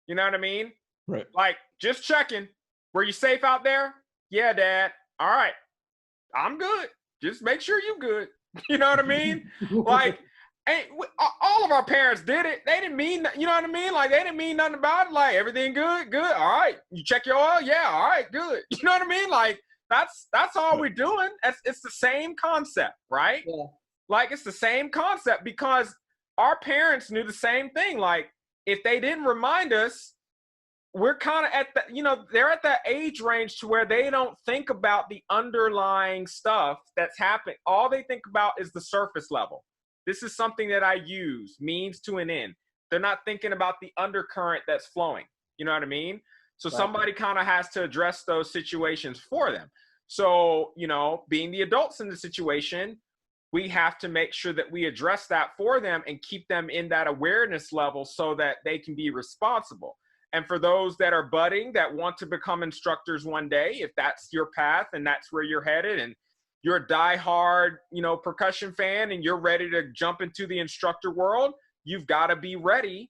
Speaker 5: You know what I mean?
Speaker 3: Right.
Speaker 5: Like, just checking. Were you safe out there? Yeah, Dad. All right. I'm good. Just make sure you're good. You know what I mean? Like, all of our parents did it. They didn't mean, you know what I mean? Like, they didn't mean nothing about it. Like, everything good? Good. All right. You check your oil? Yeah. All right. Good. You know what I mean? Like, that's all we're doing. It's the same concept, right?
Speaker 2: Yeah.
Speaker 5: Like, it's the same concept, because our parents knew the same thing. Like, if they didn't remind us, we're kind of at the, you know, they're at that age range to where they don't think about the underlying stuff that's happening. All they think about is the surface level. This is something that I use, means to an end. They're not thinking about the undercurrent that's flowing. You know what I mean? So somebody kind of has to address those situations for them. So, you know, being the adults in the situation, we have to make sure that we address that for them and keep them in that awareness level so that they can be responsible. And for those that are budding, that want to become instructors one day, if that's your path and that's where you're headed, and you're a diehard, you know, percussion fan and you're ready to jump into the instructor world, you've got to be ready,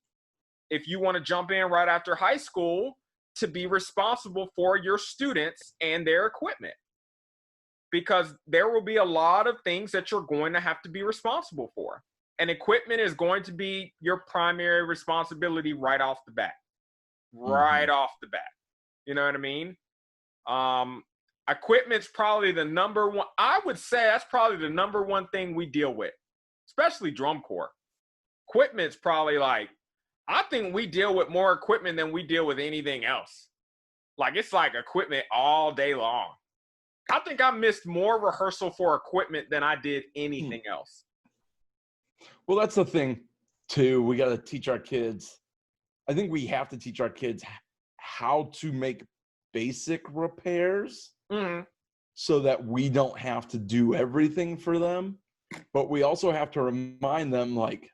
Speaker 5: if you want to jump in right after high school, to be responsible for your students and their equipment. Because there will be a lot of things that you're going to have to be responsible for. And equipment is going to be your primary responsibility right off the bat. Right off the bat. You know what I mean? Equipment's probably the number one. I would say that's probably the number one thing we deal with, especially drum corps. Equipment's probably like, I think we deal with more equipment than we deal with anything else. Like, it's like equipment all day long. I think I missed more rehearsal for equipment than I did anything else.
Speaker 3: Well, that's the thing, too. We got to teach our kids. I think we have to teach our kids how to make basic repairs so that we don't have to do everything for them. But we also have to remind them, like,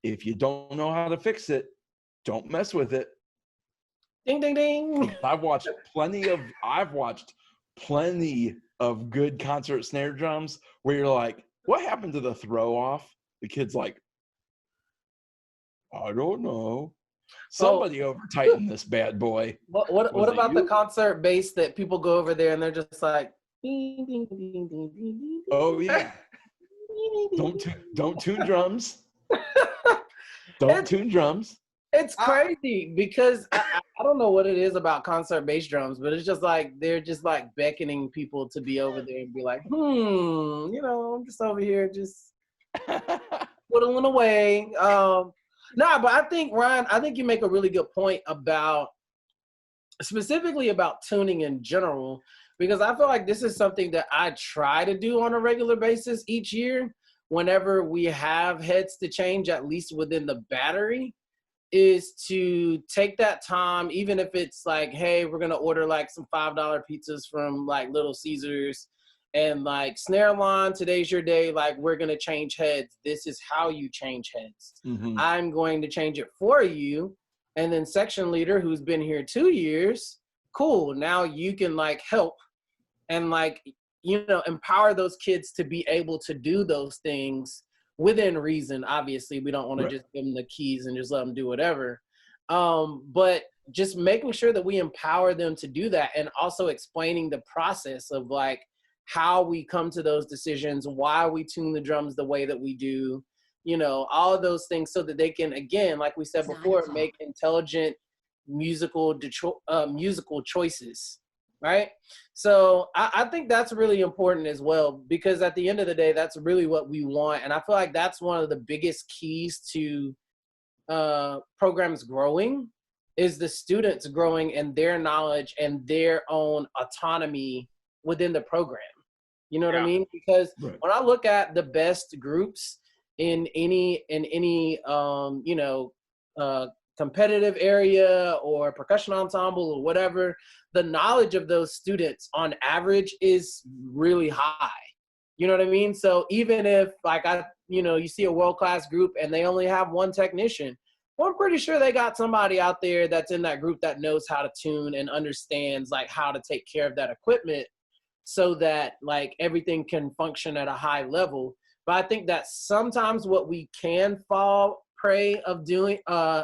Speaker 3: if you don't know how to fix it, don't mess with it.
Speaker 2: Ding, ding, ding.
Speaker 3: I've watched plenty of good concert snare drums where you're like, what happened to the throw off? The kid's like, I don't know. Somebody over tightened this bad boy.
Speaker 2: What about the concert bass that people go over there and they're just like, ding, ding, ding, ding, ding, ding.
Speaker 3: Oh yeah. Don't tune drums. Don't tune drums.
Speaker 2: It's crazy because I don't know what it is about concert bass drums, but it's just like they're just like beckoning people to be over there and be like, you know, I'm just over here just whittling away. But I think, Ryan, you make a really good point about, specifically about tuning in general, because I feel like this is something that I try to do on a regular basis each year whenever we have heads to change, at least within the battery, is to take that time, even if it's like, hey, we're going to order like some $5 pizzas from like Little Caesars, and like, snare line, today's your day. Like, we're going to change heads. This is how you change heads. I'm going to change it for you. And then section leader, who's been here 2 years, cool. Now you can like help and like, you know, empower those kids to be able to do those things within reason. Obviously, we don't want to just give them the keys and just let them do whatever. But just making sure that we empower them to do that, and also explaining the process of like how we come to those decisions, why we tune the drums the way that we do, you know, all of those things, so that they can, again, like we said before, make intelligent musical choices. right? So I think that's really important as well, because at the end of the day, that's really what we want. And I feel like that's one of the biggest keys to programs growing, is the students growing and their knowledge and their own autonomy within the program. You know what I mean? Because when I look at the best groups in any competitive area or percussion ensemble or whatever, the knowledge of those students on average is really high. You know what I mean? So even if you see a world-class group and they only have one technician, well, I'm pretty sure they got somebody out there that's in that group that knows how to tune and understands like how to take care of that equipment so that like everything can function at a high level. But I think that sometimes what we can fall prey of doing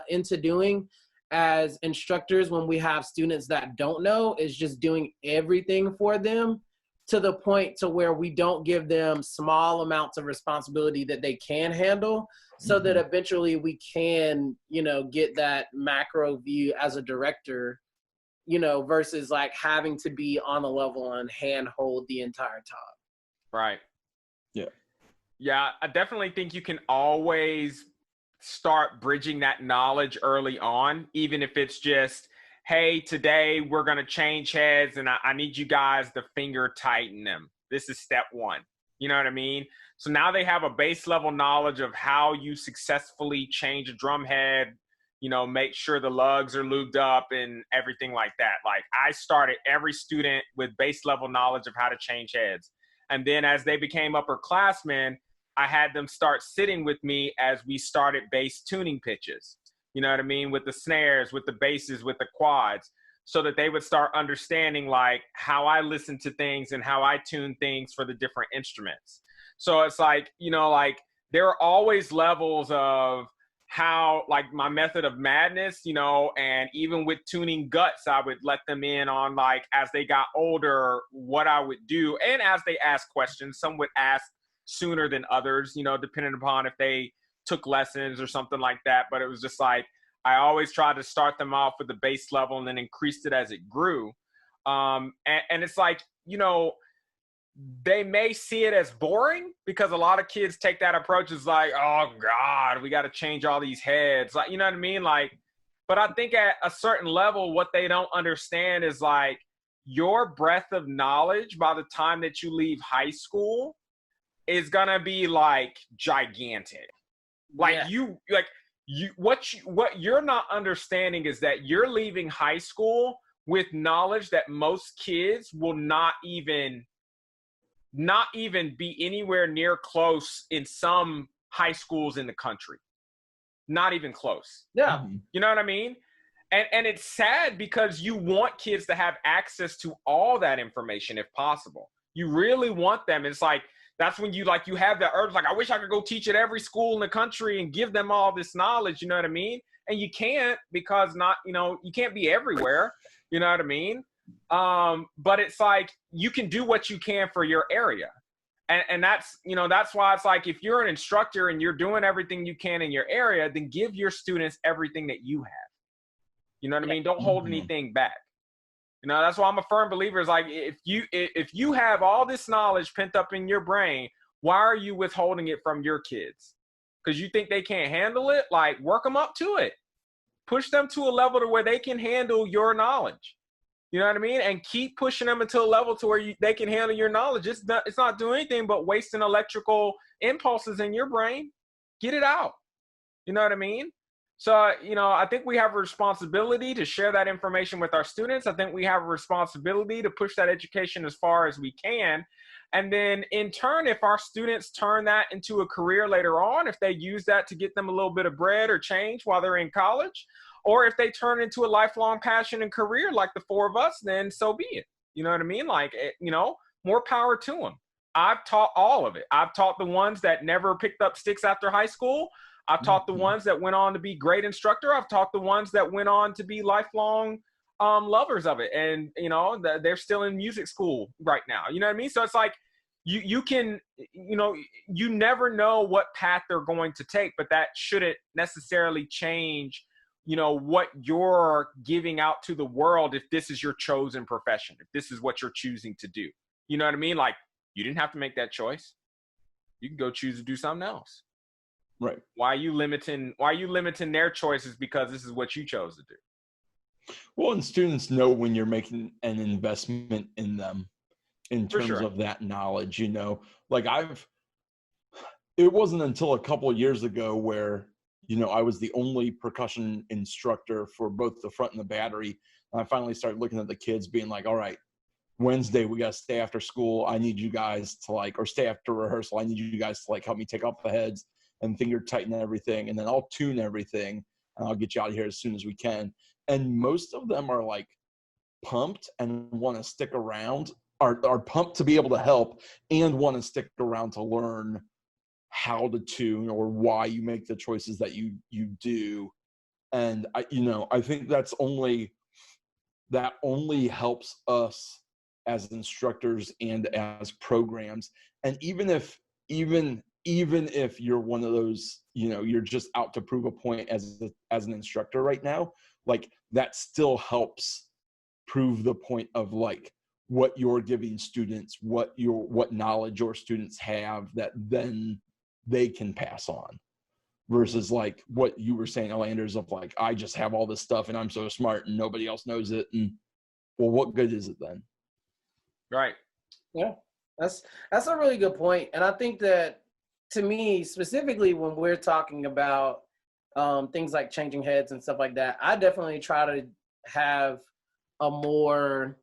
Speaker 2: into doing as instructors when we have students that don't know is just doing everything for them, to the point to where we don't give them small amounts of responsibility that they can handle, so that eventually we can, get that macro view as a director, versus like having to be on a level and handhold the entire time.
Speaker 5: Right.
Speaker 3: Yeah.
Speaker 5: Yeah, I definitely think you can always start bridging that knowledge early on, even if it's just, hey, today we're going to change heads and I need you guys to finger tighten them. This is step one. You know what I mean? So now they have a base level knowledge of how you successfully change a drum head, make sure the lugs are lubed up and everything like that. Like I started every student with base level knowledge of how to change heads. And then as they became upperclassmen, I had them start sitting with me as we started bass tuning pitches. You know what I mean? With the snares, with the basses, with the quads, so that they would start understanding like how I listen to things and how I tune things for the different instruments. So it's like, there are always levels of how, like my method of madness, and even with tuning guts, I would let them in on like, as they got older, what I would do. And as they asked questions, some would ask sooner than others, depending upon if they took lessons or something like that. But it was just like, I always tried to start them off with the base level and then increased it as it grew. And it's like, they may see it as boring because a lot of kids take that approach as like, oh God, we got to change all these heads. Like, you know what I mean? Like, but I think at a certain level, what they don't understand is like your breadth of knowledge by the time that you leave high school is going to be like gigantic. Like what you're not understanding is that you're leaving high school with knowledge that most kids will not even be anywhere near close in some high schools in the country. Not even close.
Speaker 2: Yeah.
Speaker 5: You know what I mean? And it's sad because you want kids to have access to all that information if possible. You really want them. It's like, that's when you have that urge, like, I wish I could go teach at every school in the country and give them all this knowledge, you know what I mean? And you can't, because you can't be everywhere, you know what I mean? But it's like, you can do what you can for your area. And that's why it's like, if you're an instructor and you're doing everything you can in your area, then give your students everything that you have. You know what I mean? Don't hold anything back. That's why I'm a firm believer is like, if you have all this knowledge pent up in your brain, why are you withholding it from your kids? Because you think they can't handle it? Like, work them up to it. Push them to a level to where they can handle your knowledge. You know what I mean? And keep pushing them until a level to where they can handle your knowledge. It's not doing anything but wasting electrical impulses in your brain. Get it out. You know what I mean? So, I think we have a responsibility to share that information with our students. I think we have a responsibility to push that education as far as we can. And then in turn, if our students turn that into a career later on, if they use that to get them a little bit of bread or change while they're in college, or if they turn into a lifelong passion and career like the four of us, then so be it. You know what I mean? Like, more power to them. I've taught all of it. I've taught the ones that never picked up sticks after high school. I've taught the ones that went on to be great instructor. I've taught the ones that went on to be lifelong lovers of it. And, they're still in music school right now. You know what I mean? So it's like, you can, you never know what path they're going to take, but that shouldn't necessarily change what you're giving out to the world if this is your chosen profession, if this is what you're choosing to do. You know what I mean? Like, you didn't have to make that choice. You can go choose to do something else.
Speaker 3: Right.
Speaker 5: Why are you limiting their choices because this is what you chose to do?
Speaker 3: Well, and students know when you're making an investment in them in
Speaker 5: For
Speaker 3: terms
Speaker 5: sure.
Speaker 3: of that knowledge, like it wasn't until a couple of years ago where, I was the only percussion instructor for both the front and the battery. And I finally started looking at the kids being like, all right, Wednesday, we got to stay after school. I need you guys to or stay after rehearsal. I need you guys to help me take off the heads and finger tighten everything. And then I'll tune everything and I'll get you out of here as soon as we can. And most of them are pumped and want to stick around, are pumped to be able to help and want to stick around to learn how to tune or why you make the choices that you do. And I think that only helps us as instructors and as programs. And even if you're one of those, you're just out to prove a point as an instructor right now, that still helps prove the point of what you're giving students, what knowledge your students have that then they can pass on, versus what you were saying, Elanders, of I just have all this stuff and I'm so smart and nobody else knows it. And well, what good is it then?
Speaker 5: Right.
Speaker 2: Yeah, that's a really good point. And I think that, to me, specifically when we're talking about things like changing heads and stuff like that, I definitely try to have a more,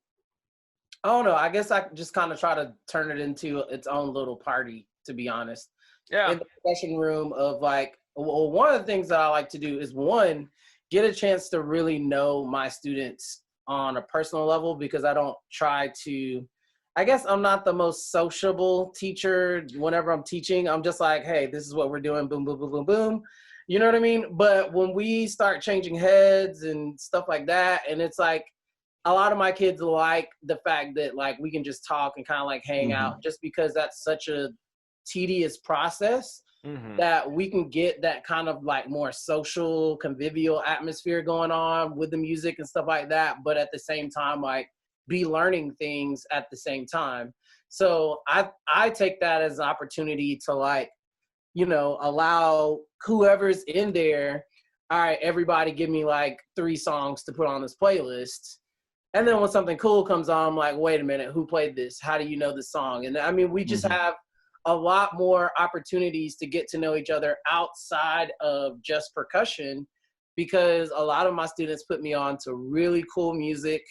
Speaker 2: I don't know, I guess I just kind of try to turn it into its own little party, to be honest.
Speaker 5: Yeah.
Speaker 2: In the discussion room of one of the things that I like to do is, one, get a chance to really know my students on a personal level, because I don't try to, I guess I'm not the most sociable teacher. Whenever I'm teaching, I'm just like, hey, this is what we're doing, boom, boom, boom, boom, boom. You know what I mean? But when we start changing heads and stuff like that, and it's a lot of my kids like the fact that we can just talk and kind of hang out, just because that's such a tedious process. That we can get that kind of more social, convivial atmosphere going on with the music and stuff like that, but at the same time be learning things at the same time. So I take that as an opportunity to allow whoever's in there, all right, everybody give me 3 songs to put on this playlist. And then when something cool comes on, I'm like, wait a minute, who played this? How do you know this song? And I mean, we just have a lot more opportunities to get to know each other outside of just percussion, because a lot of my students put me on to really cool music.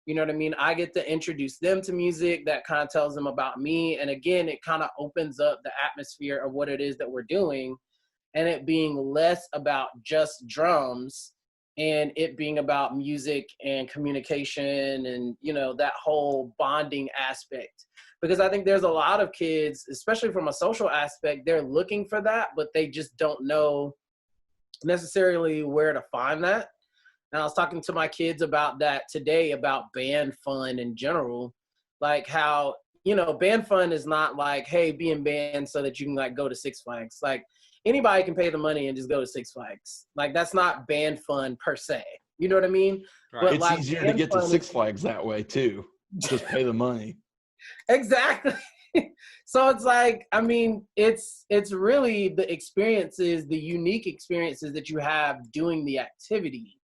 Speaker 2: You know what I mean? I get to introduce them to music that kind of tells them about me. And again, it kind of opens up the atmosphere of what it is that we're doing, and it being less about just drums and it being about music and communication and, that whole bonding aspect. Because I think there's a lot of kids, especially from a social aspect, they're looking for that, but they just don't know necessarily where to find that. And I was talking to my kids about that today, about band fun in general, how, band fun is not hey, be in band so that you can go to Six Flags. Anybody can pay the money and just go to Six Flags. Like, that's not band fun per se. You know what I mean?
Speaker 5: Right.
Speaker 2: But
Speaker 3: It's
Speaker 2: like,
Speaker 3: easier to
Speaker 2: band
Speaker 3: get to
Speaker 2: fun
Speaker 3: Six
Speaker 2: is-
Speaker 3: Flags that way too. Just pay the money.
Speaker 2: Exactly. So it's like, I mean, it's really the experiences, the unique experiences that you have doing the activity.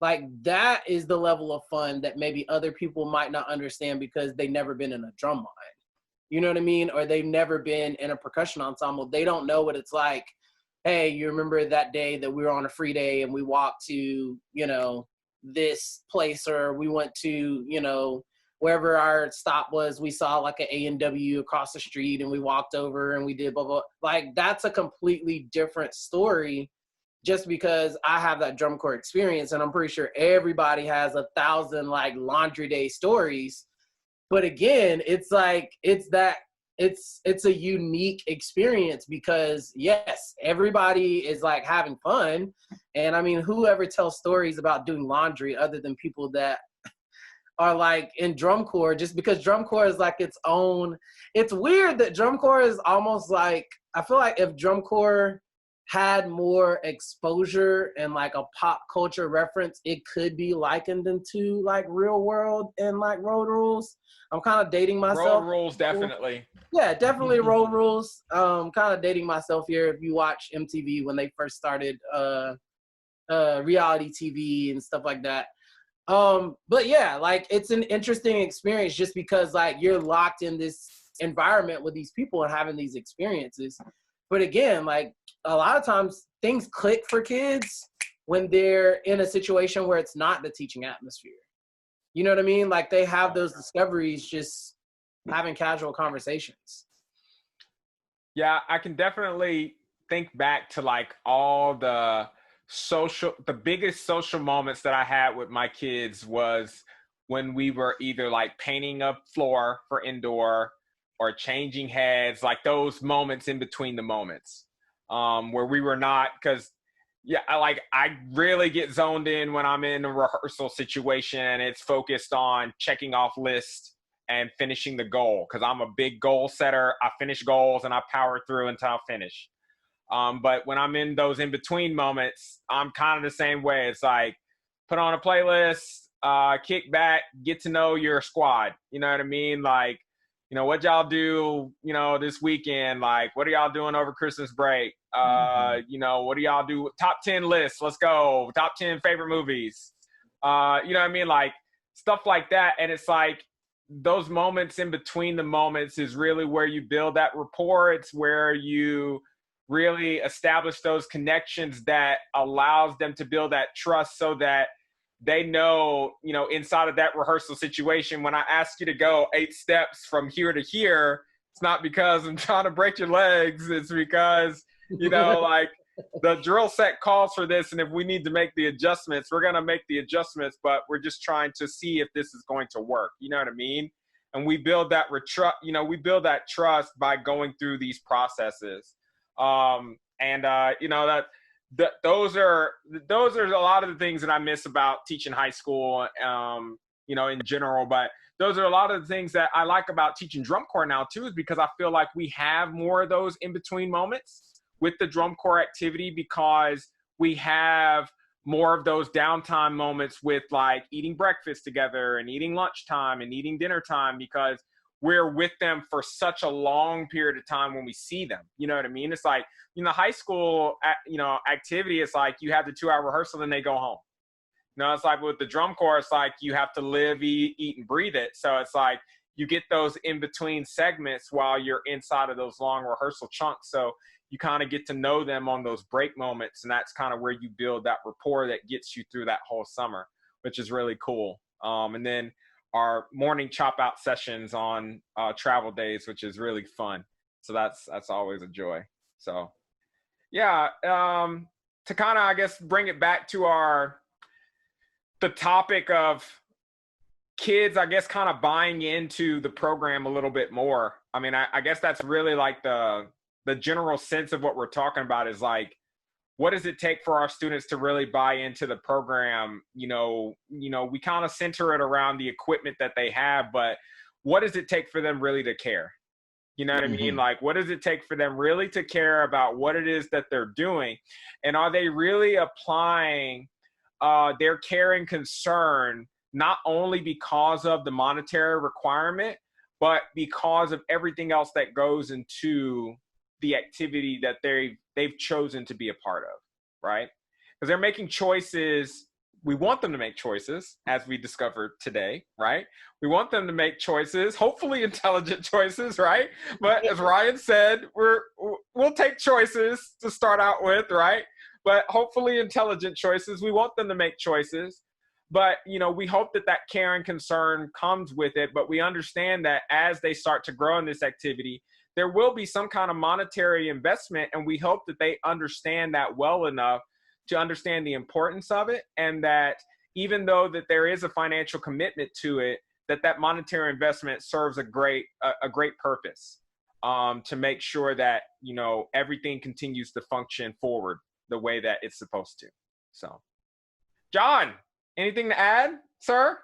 Speaker 2: Like, that is the level of fun that maybe other people might not understand because they've never been in a drum line. You know what I mean? Or they've never been in a percussion ensemble. They don't know what it's like. Hey, you remember that day that we were on a free day and we walked to, you know, this place, or we went to, you know, wherever our stop was, we saw like an A&W across the street and we walked over and we did blah, blah. Like, that's a completely different story just because I have that drum corps experience. And I'm pretty sure everybody has 1,000 like laundry day stories. But again, it's like, it's a unique experience because yes, everybody is like having fun. And I mean, whoever tells stories about doing laundry other than people that are like in drum corps, just because drum corps is like its own. It's weird that drum corps is almost like, I feel like if drum corps had more exposure and like a pop culture reference, it could be likened into like Real World and like Road Rules. I'm kind of dating myself.
Speaker 5: Road Rules, definitely.
Speaker 2: Yeah, definitely Road Rules. Kind of dating myself here. If you watch MTV when they first started reality TV and stuff like that. But yeah, like it's an interesting experience just because like you're locked in this environment with these people and having these experiences. But again, like a lot of times things click for kids when they're in a situation where it's not the teaching atmosphere. You know what I mean? Like they have those discoveries just having casual conversations.
Speaker 5: Yeah, I can definitely think back to like all the biggest social moments that I had with my kids was when we were either like painting a floor for indoor or changing heads, like those moments in between the moments, where we were not, because I really get zoned in when I'm in a rehearsal situation and it's focused on checking off lists and finishing the goal, because I'm a big goal setter. I finish goals and I power through until I finish. But when I'm in those in-between moments, I'm kind of the same way. It's like, put on a playlist, kick back, get to know your squad. You know what I mean? Like, you know, what y'all do, you know, this weekend? Like, what are y'all doing over Christmas break? You know, what do y'all do? Top 10 lists. Let's go. Top 10 favorite movies. You know what I mean? Like, stuff like that. And it's like, those moments in between the moments is really where you build that rapport. It's where you really establish those connections that allows them to build that trust so that they know, you know, inside of that rehearsal situation, when I ask you to go 8 steps from here to here, it's not because I'm trying to break your legs. It's because, you know, like the drill set calls for this. And if we need to make the adjustments, we're going to make the adjustments, but we're just trying to see if this is going to work. You know what I mean? And we build that we build that trust by going through these processes. You know, those are a lot of the things that I miss about teaching high school, you know, in general, but those are a lot of the things that I like about teaching drum corps now too, is because I feel like we have more of those in between moments with the drum corps activity, because we have more of those downtime moments with like eating breakfast together and eating lunchtime and eating dinner time, because we're with them for such a long period of time when we see them. You know what I mean? It's like, you know, high school, you know, activity, it's like you have the 2-hour rehearsal and they go home. You know, it's like with the drum corps, it's like you have to live, eat, and breathe it. So it's like you get those in-between segments while you're inside of those long rehearsal chunks. So you kind of get to know them on those break moments, and that's kind of where you build that rapport that gets you through that whole summer, which is really cool. And then our morning chop out sessions on travel days, which is really fun. So that's always a joy. So yeah, to kind of, I guess, bring it back to the topic of kids, I guess, kind of buying into the program a little bit more. I mean, I guess that's really like the general sense of what we're talking about is like, what does it take for our students to really buy into the program? You know, we kind of center it around the equipment that they have, but what does it take for them really to care? You know what I mean? Like, what does it take for them really to care about what it is that they're doing? And are they really applying their care and concern, not only because of the monetary requirement, but because of everything else that goes into the activity that they've chosen to be a part of, right? Because they're making choices. We want them to make choices, as we discovered today, right? We want them to make choices, hopefully intelligent choices, right? But as Ryan said, we'll take choices to start out with, right? But hopefully intelligent choices. We want them to make choices. But, you know, we hope that care and concern comes with it. But we understand that as they start to grow in this activity, there will be some kind of monetary investment. And we hope that they understand that well enough to understand the importance of it. And that even though that there is a financial commitment to it, that monetary investment serves a great purpose to make sure that, you know, everything continues to function forward the way that it's supposed to. So, John, anything to add, sir?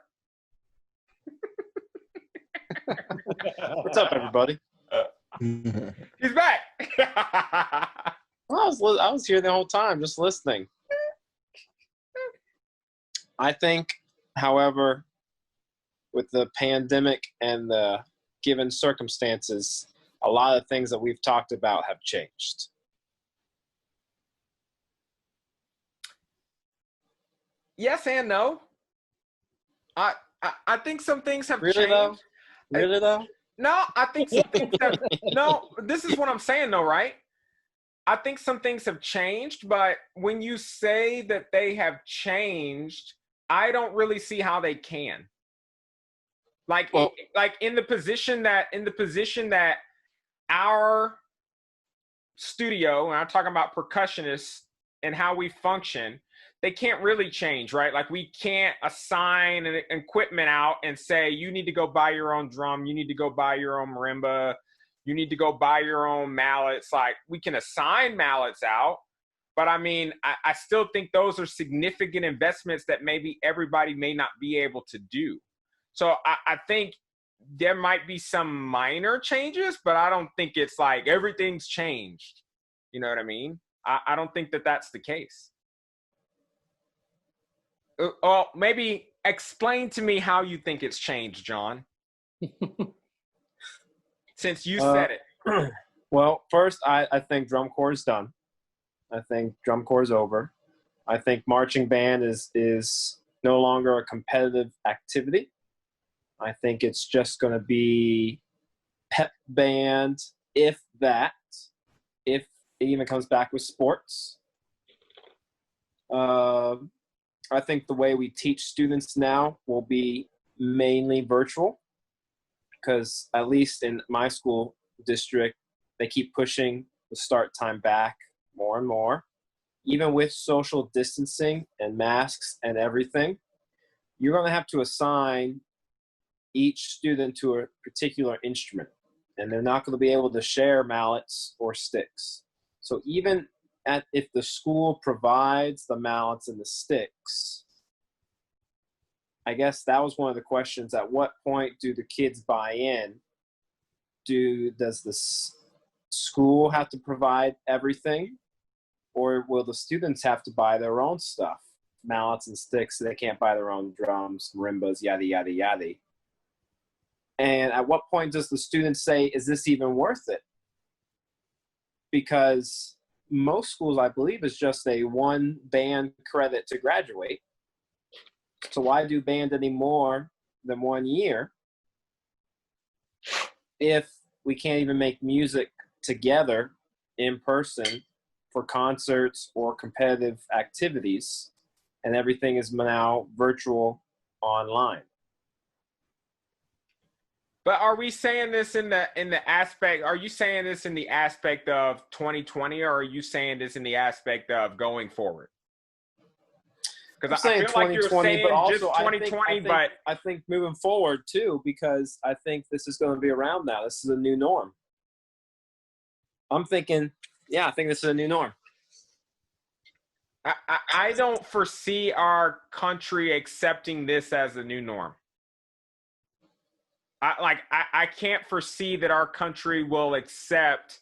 Speaker 1: What's up, everybody?
Speaker 5: He's back.
Speaker 2: Oh,
Speaker 1: I was here the whole time, just listening. I think, however, with the pandemic and the given circumstances, a lot of things that we've talked about have changed.
Speaker 5: Yes and no. I think some things have
Speaker 1: Really
Speaker 5: changed.
Speaker 1: though? Really though?
Speaker 5: No, I think some things have. No, this is what I'm saying though, right? I think some things have changed, but when you say that they have changed, I don't really see how they can. Like,
Speaker 1: Well,
Speaker 5: like in the position that our studio, and I'm talking about percussionists and how we function, they can't really change, right? Like we can't assign an equipment out and say, you need to go buy your own drum, you need to go buy your own marimba, you need to go buy your own mallets. Like we can assign mallets out, but I mean, I still think those are significant investments that maybe everybody may not be able to do. So I think there might be some minor changes, but I don't think it's like everything's changed. You know what I mean? I don't think that that's the case. Well, maybe explain to me how you think it's changed, John. Since you said it.
Speaker 1: Well, first, I think drum corps is done. I think drum corps is over. I think marching band is no longer a competitive activity. I think it's just going to be pep band, if that, if it even comes back with sports. I think the way we teach students now will be mainly virtual, because at least in my school district, they keep pushing the start time back more and more. Even with social distancing and masks and everything, you're going to have to assign each student to a particular instrument, and they're not going to be able to share mallets or sticks. So even if the school provides the mallets and the sticks, I guess that was one of the questions. At what point do the kids buy in? Does the school have to provide everything, or will the students have to buy their own stuff, mallets and sticks, so they can't buy their own drums, marimbas, yada, yada, yada? And at what point does the student say, is this even worth it? Because most schools, I believe, is just a one band credit to graduate. So why do band any more than 1 year if we can't even make music together in person for concerts or competitive activities, and everything is now virtual online?
Speaker 5: But are we saying this in the aspect? Are you saying this in the aspect of 2020, or are you saying this in the aspect of going forward? Because I feel like you're saying
Speaker 1: but also
Speaker 5: just 2020,
Speaker 1: I think moving forward too, because I think this is going to be around now. This is a new norm. I'm thinking, yeah, I think this is a new norm.
Speaker 5: I don't foresee our country accepting this as a new norm. I can't foresee that our country will accept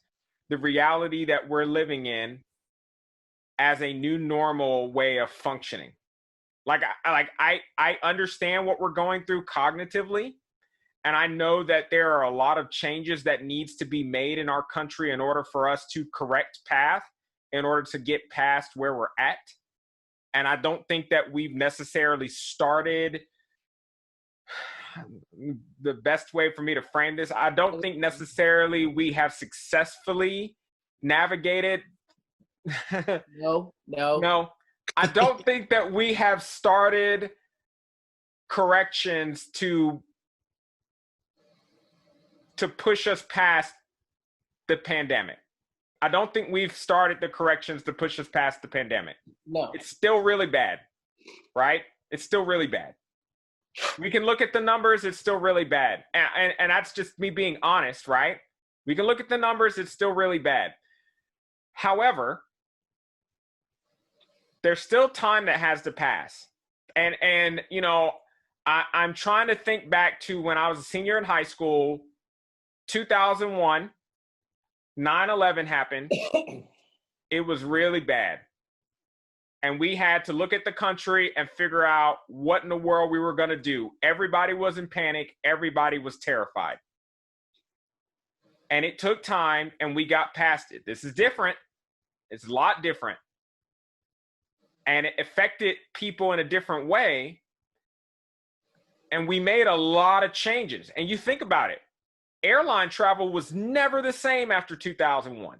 Speaker 5: the reality that we're living in as a new normal way of functioning. I understand what we're going through cognitively, and I know that there are a lot of changes that needs to be made in our country in order for us to correct path, in order to get past where we're at. And I don't think that we've necessarily started. The best way for me to frame this, I don't think necessarily we have successfully navigated.
Speaker 2: No.
Speaker 5: I don't think that we have started corrections to push us past the pandemic. I don't think we've started the corrections to push us past the pandemic.
Speaker 2: No.
Speaker 5: It's still really bad, right? It's still really bad. We can look at the numbers, it's still really bad. And that's just me being honest, right? We can look at the numbers, it's still really bad. However, there's still time that has to pass. And you know, I'm trying to think back to when I was a senior in high school, 2001, 9/11 happened. It was really bad. And we had to look at the country and figure out what in the world we were going to do. Everybody was in panic. Everybody was terrified. And it took time, and we got past it. This is different. It's a lot different. And it affected people in a different way. And we made a lot of changes. And you think about it. Airline travel was never the same after 2001.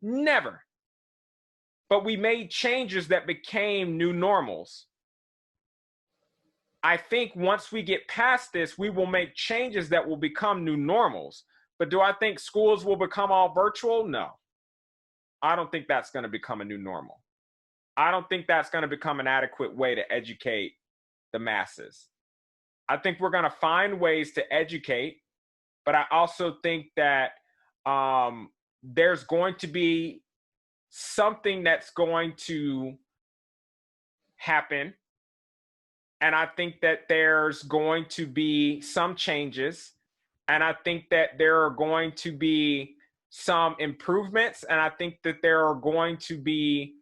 Speaker 5: Never. But we made changes that became new normals. I think once we get past this, we will make changes that will become new normals. But do I think schools will become all virtual? No. I don't think that's going to become a new normal. I don't think that's going to become an adequate way to educate the masses. I think we're going to find ways to educate, but I also think that there's going to be something that's going to happen. And I think that there's going to be some changes. And I think that there are going to be some improvements. And I think that there are going to be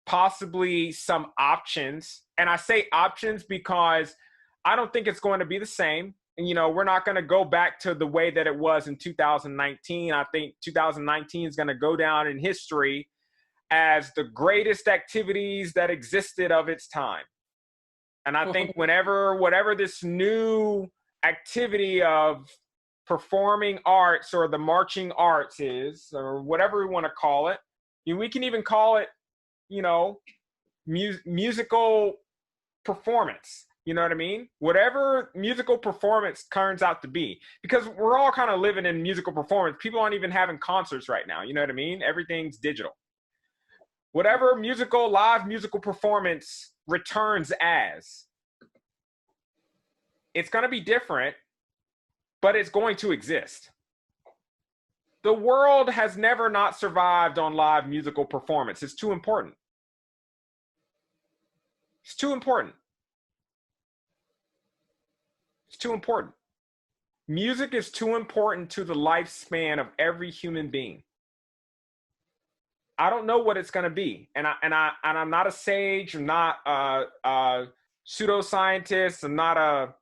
Speaker 5: possibly some options. And I say options because I don't think it's going to be the same. And, you know, we're not going to go back to the way that it was in 2019. I think 2019 is going to go down in history as the greatest activities that existed of its time. And I think whatever this new activity of performing arts or the marching arts is, or whatever we want to call it, we can even call it, you know, musical performance. You know what I mean? Whatever musical performance turns out to be, because we're all kind of living in musical performance. People aren't even having concerts right now. You know what I mean? Everything's digital. Whatever live musical performance returns as, it's going to be different, but it's going to exist. The world has never not survived on live musical performance. It's too important. It's too important. It's too important. Music is too important to the lifespan of every human being. I don't know what it's going to be, and I'm not a sage. I'm not a pseudoscientist. I'm not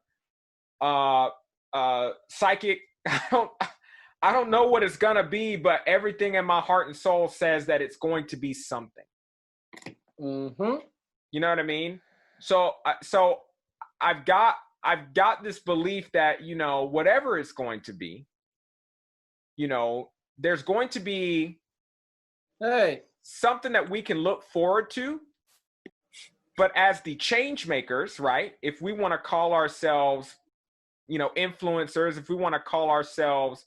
Speaker 5: a psychic. I don't know what it's going to be, but everything in my heart and soul says that it's going to be something.
Speaker 2: Mm-hmm.
Speaker 5: You know what I mean? So I've got this belief that, you know, whatever it's going to be, you know, there's going to be something that we can look forward to. But as the change makers, right, if we want to call ourselves, you know, influencers, if we want to call ourselves,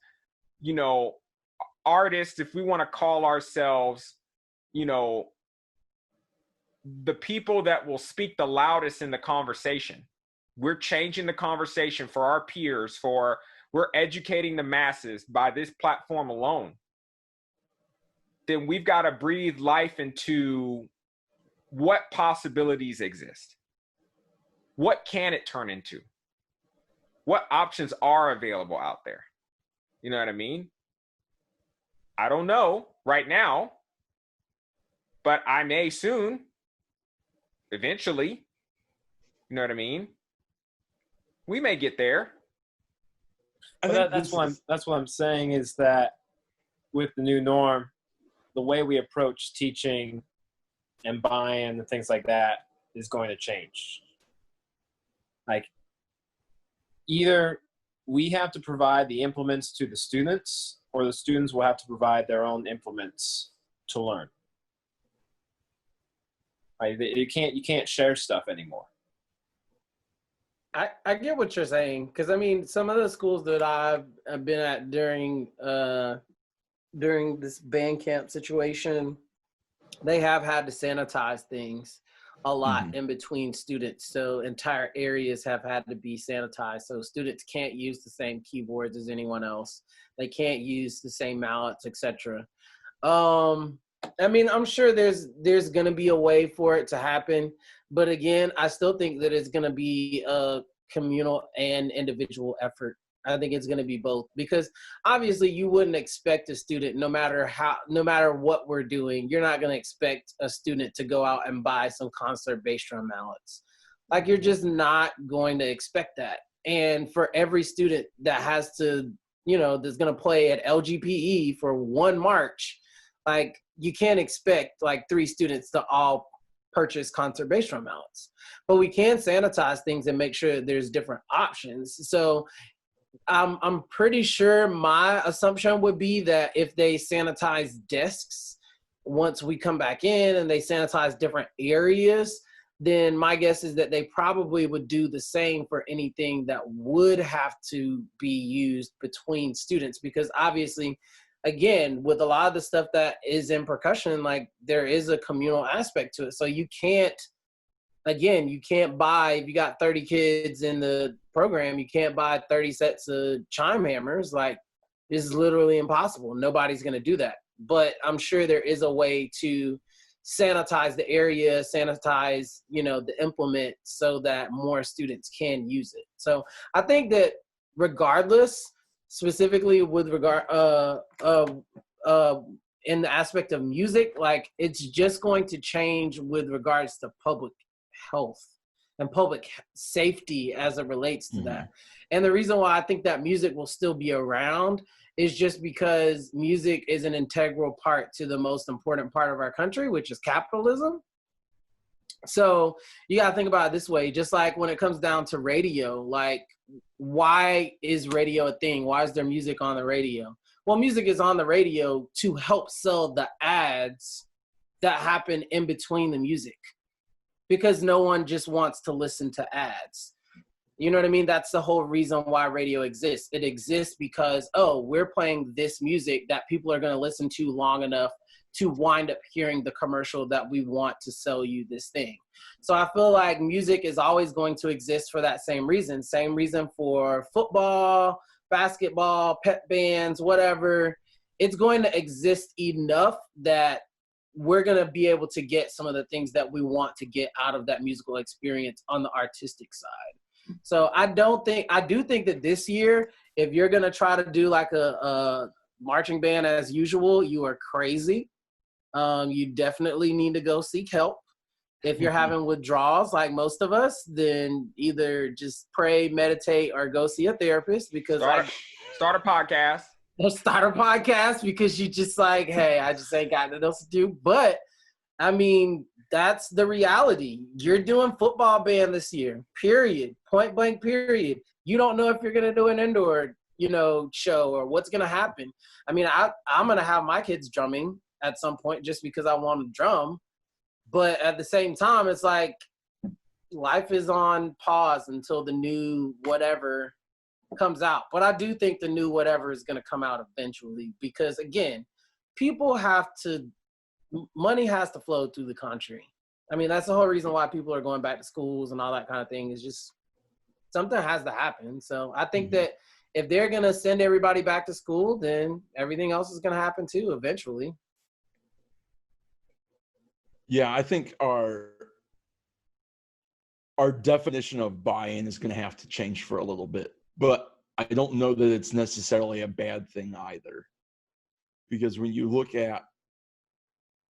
Speaker 5: you know, artists, if we want to call ourselves, you know, the people that will speak the loudest in the conversation, we're changing the conversation for our peers, we're educating the masses by this platform alone, then we've got to breathe life into what possibilities exist. What can it turn into? What options are available out there? You know what I mean? I don't know right now, but I may soon, eventually. You know what I mean? We may get there.
Speaker 1: That's what I'm saying is that with the new norm, the way we approach teaching and buy-in and things like that is going to change. Like, either we have to provide the implements to the students, or the students will have to provide their own implements to learn. Like, you can't share stuff anymore.
Speaker 2: I get what you're saying, because I mean, some of the schools that I've been at during this band camp situation, they have had to sanitize things a lot in between students. So entire areas have had to be sanitized. So students can't use the same keyboards as anyone else. They can't use the same mallets, etc. I mean, I'm sure there's going to be a way for it to happen. But again, I still think that it's going to be a communal and individual effort I think it's going to be both, because obviously you wouldn't expect a student, no matter what we're doing, you're not going to expect a student to go out and buy some concert bass drum mallets. Like, you're just not going to expect that. And for every student that has to, that's going to play at LGPE for one march, like, you can't expect like 3 students to all purchase concert bass drum mallets. But we can sanitize things and make sure that there's different options. So I'm pretty sure my assumption would be that if they sanitize desks once we come back in and they sanitize different areas, then my guess is that they probably would do the same for anything that would have to be used between students. Because obviously, again, with a lot of the stuff that is in percussion, like, there is a communal aspect to it. So you can't buy, if you got 30 kids in the program, you can't buy 30 sets of chime hammers. Like, this is literally impossible. Nobody's going to do that. But I'm sure there is a way to sanitize the area, sanitize, the implement, so that more students can use it. So I think that regardless, specifically with regard, in the aspect of music, like, it's just going to change with regards to public health and public safety as it relates to that. And the reason why I think that music will still be around is just because music is an integral part to the most important part of our country, which is capitalism. So you got to think about it this way. Just like when it comes down to radio, like, why is radio a thing? Why is there music on the radio? Well, music is on the radio to help sell the ads that happen in between the music, because no one just wants to listen to ads. You know what I mean? That's the whole reason why radio exists. It exists because, we're playing this music that people are going to listen to long enough to wind up hearing the commercial that we want to sell you this thing. So I feel like music is always going to exist for that same reason. Same reason for football, basketball, pep bands, whatever. It's going to exist enough that we're going to be able to get some of the things that we want to get out of that musical experience on the artistic side. So I do think that this year, if you're going to try to do like a marching band as usual, you are crazy. You definitely need to go seek help. If you're having withdrawals like most of us, then either just pray, meditate, or go see a therapist, because
Speaker 5: start a podcast.
Speaker 2: Start a podcast because you just like, hey, I just ain't got nothing else to do. But I mean, that's the reality. You're doing football band this year, period, point blank, period. You don't know if you're going to do an indoor, show, or what's going to happen. I mean, I'm going to have my kids drumming at some point just because I want to drum. But at the same time, it's like life is on pause until the new whatever comes out. But I do think the new whatever is going to come out eventually, because again, money has to flow through the country. I mean, that's the whole reason why people are going back to schools and all that kind of thing, is just something has to happen. So I think that if they're going to send everybody back to school, then everything else is going to happen too eventually.
Speaker 3: Yeah, I think our definition of buy-in is going to have to change for a little bit, but I don't know that it's necessarily a bad thing either, because when you look at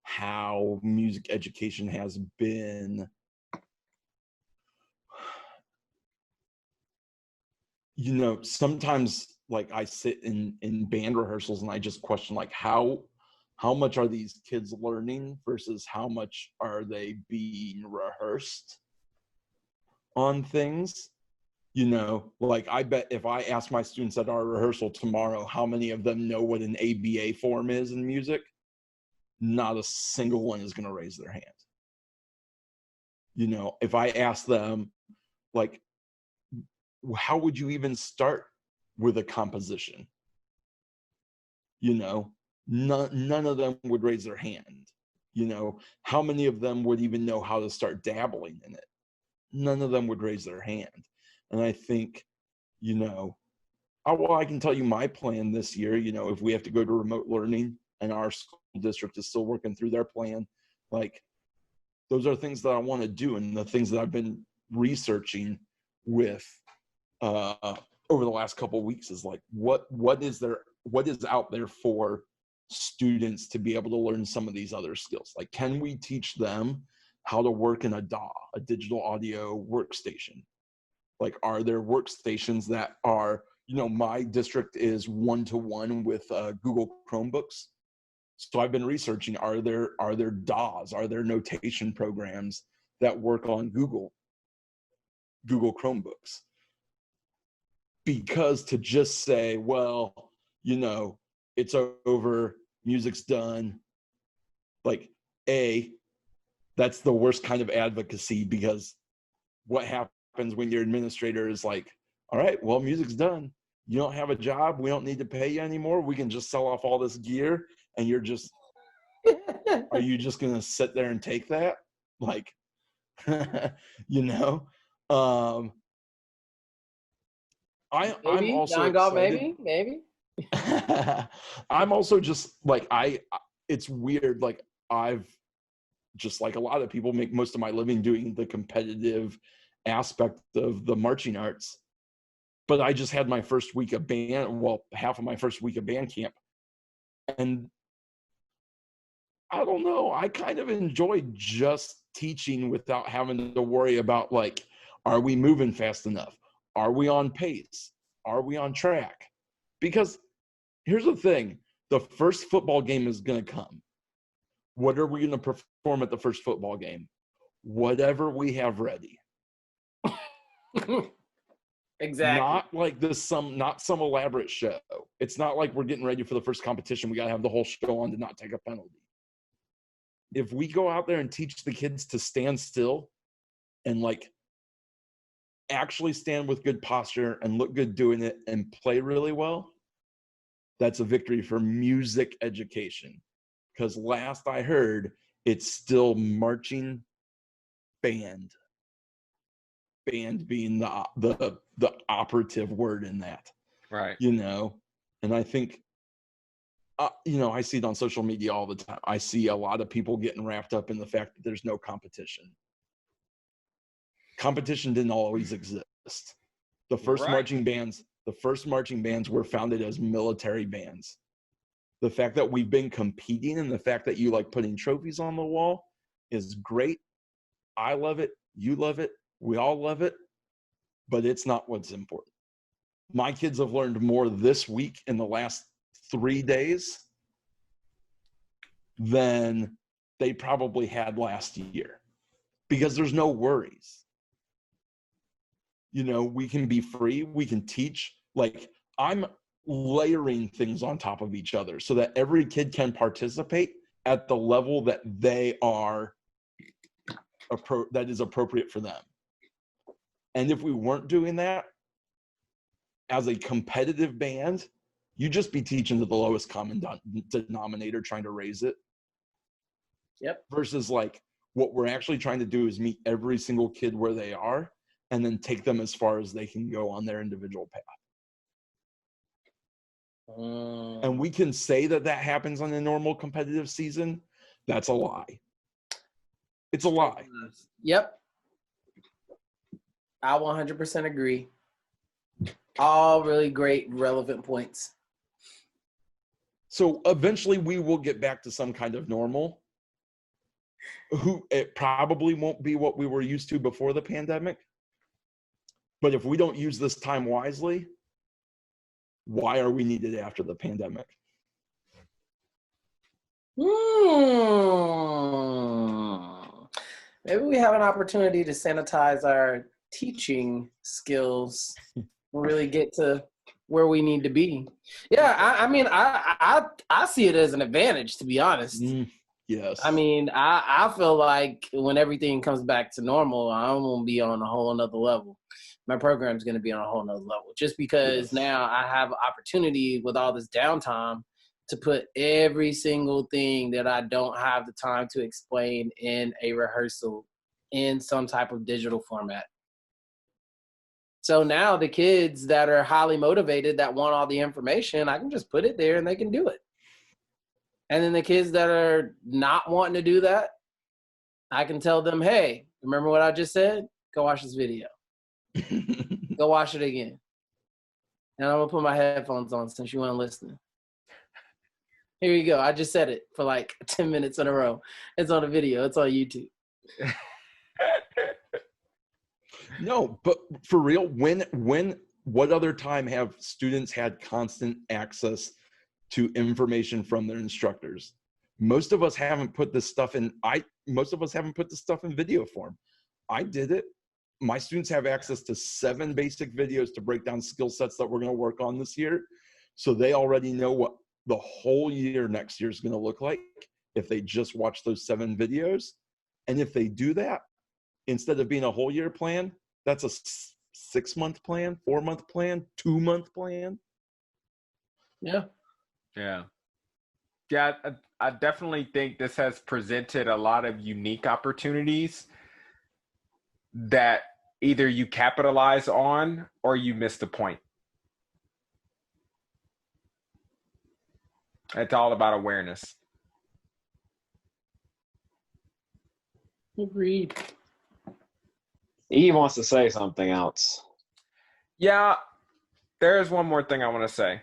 Speaker 3: how music education has been, sometimes like I sit in band rehearsals and I just question, like, how much are these kids learning versus how much are they being rehearsed on things? Like, I bet if I ask my students at our rehearsal tomorrow how many of them know what an ABA form is in music, not a single one is going to raise their hand. If I ask them, like, how would you even start with a composition? None of them would raise their hand. How many of them would even know how to start dabbling in it? None of them would raise their hand. And I think, I can tell you my plan this year, if we have to go to remote learning and our school district is still working through their plan, like, those are things that I want to do, and the things that I've been researching with over the last couple of weeks is like, what is out there for students to be able to learn some of these other skills? Like, can we teach them how to work in a DAW, a digital audio workstation? Like, are there workstations that are, my district is 1-to-1 with Google Chromebooks. So I've been researching, are there DAWs, are there notation programs that work on Google Chromebooks? Because to just say, well, it's over, music's done, like, that's the worst kind of advocacy, because what happens when your administrator is like, all right, well, music's done. You don't have a job. We don't need to pay you anymore. We can just sell off all this gear. And you're just, are you just going to sit there and take that? Like, I'm also excited.
Speaker 2: Maybe.
Speaker 3: I'm also just like, it's weird. Like, I've just, like a lot of people, make most of my living doing the competitive aspect of the marching arts. But I just had my first week of half of my first week of band camp. And I don't know, I kind of enjoyed just teaching without having to worry about, like, are we moving fast enough? Are we on pace? Are we on track? Because here's the thing, the first football game is going to come. What are we going to perform at the first football game? Whatever we have ready.
Speaker 2: Exactly.
Speaker 3: Not like not some elaborate show. It's not like we're getting ready for the first competition. We got to have the whole show on to not take a penalty. If we go out there and teach the kids to stand still and, like, actually stand with good posture and look good doing it and play really well, that's a victory for music education. Because last I heard, it's still marching band. Band being the operative word in that.
Speaker 5: Right.
Speaker 3: And I think, I see it on social media all the time. I see a lot of people getting wrapped up in the fact that there's no competition. Competition didn't always exist. The first marching bands were founded as military bands. The fact that we've been competing and the fact that you like putting trophies on the wall is great. I love it. You love it. We all love it. But it's not what's important. My kids have learned more this week in the last 3 days than they probably had last year, because there's no worries. We can be free. We can teach. Like, I'm layering things on top of each other so that every kid can participate at the level that they are, that is appropriate for them. And if we weren't doing that as a competitive band, you'd just be teaching to the lowest common denominator, trying to raise it.
Speaker 2: Yep.
Speaker 3: Versus, like, what we're actually trying to do is meet every single kid where they are and then take them as far as they can go on their individual path. And we can say that happens on a normal competitive season. That's a lie. It's a lie.
Speaker 2: Yep. I 100% agree. All really great, relevant points.
Speaker 3: So eventually we will get back to some kind of normal. It probably won't be what we were used to before the pandemic. But if we don't use this time wisely, why are we needed after the pandemic?
Speaker 2: Maybe we have an opportunity to sanitize our teaching skills and really get to where we need to be. Yeah, I see it as an advantage, to be honest.
Speaker 3: Yes.
Speaker 2: I mean, I feel like when everything comes back to normal, I'm going to be on a whole nother level. My program's going to be on a whole nother level, just because now I have an opportunity with all this downtime to put every single thing that I don't have the time to explain in a rehearsal in some type of digital format. So now the kids that are highly motivated, that want all the information, I can just put it there and they can do it. And then the kids that are not wanting to do that, I can tell them, hey, remember what I just said? Go watch this video. Go watch it again. And I'm gonna put my headphones on since you weren't listening. Here you go. I just said it for like 10 minutes in a row. It's on a video. It's on YouTube.
Speaker 3: No, but for real, what other time have students had constant access to information from their instructors? Most of us haven't put this stuff in video form. I did it. My students have access to 7 basic videos to break down skill sets that we're going to work on this year. So they already know what the whole year next year is going to look like if they just watch those 7 videos. And if they do that, instead of being a whole year plan, that's a 6-month plan, 4-month plan, 2-month plan.
Speaker 2: Yeah.
Speaker 5: Yeah. Yeah, I definitely think this has presented a lot of unique opportunities that either you capitalize on or you miss the point. It's all about awareness.
Speaker 2: Agreed.
Speaker 1: He wants to say something else.
Speaker 5: Yeah, there's one more thing I want to say.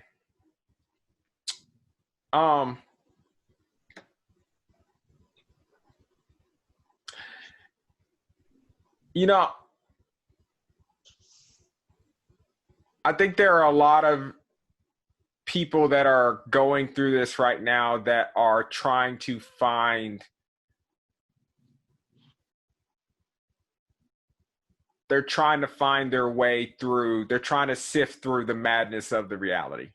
Speaker 5: You know, I think there are a lot of people that are going through this right now that are trying to find their way through. They're trying to sift through the madness of the reality.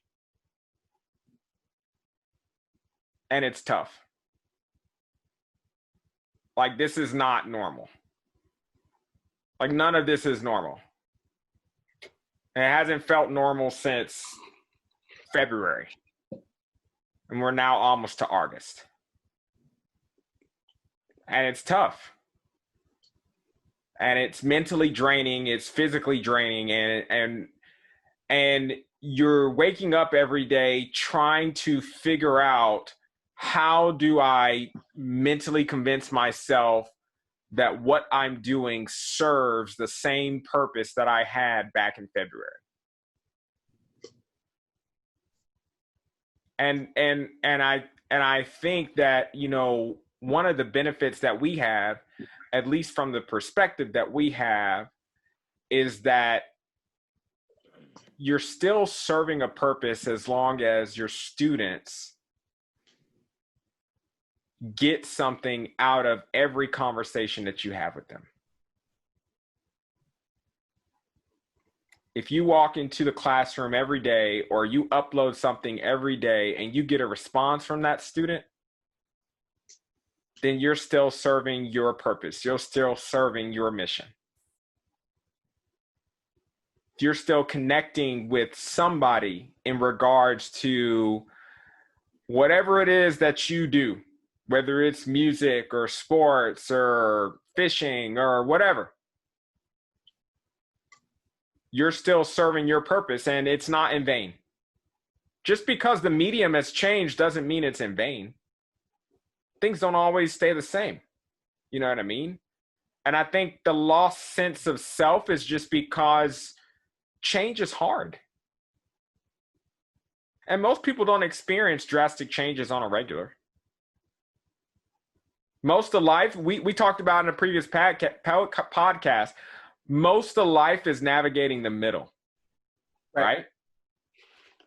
Speaker 5: And it's tough. Like, this is not normal. Like, none of this is normal. And it hasn't felt normal since February. And we're now almost to August. And it's tough. And it's mentally draining, it's physically draining, and you're waking up every day trying to figure out, how do I mentally convince myself that what I'm doing serves the same purpose that I had back in February? And I think that, you know, one of the benefits that we have, at least from the perspective that we have, is that you're still serving a purpose as long as your students get something out of every conversation that you have with them. If you walk into the classroom every day, or you upload something every day and you get a response from that student, then you're still serving your purpose. You're still serving your mission. You're still connecting with somebody in regards to whatever it is that you do, whether it's music or sports or fishing or whatever. You're still serving your purpose, and it's not in vain. Just because the medium has changed doesn't mean it's in vain. Things don't always stay the same. You know what I mean? And I think the lost sense of self is just because change is hard. And most people don't experience drastic changes on a regular. Most of life, we talked about in a previous podcast, most of life is navigating the middle, right?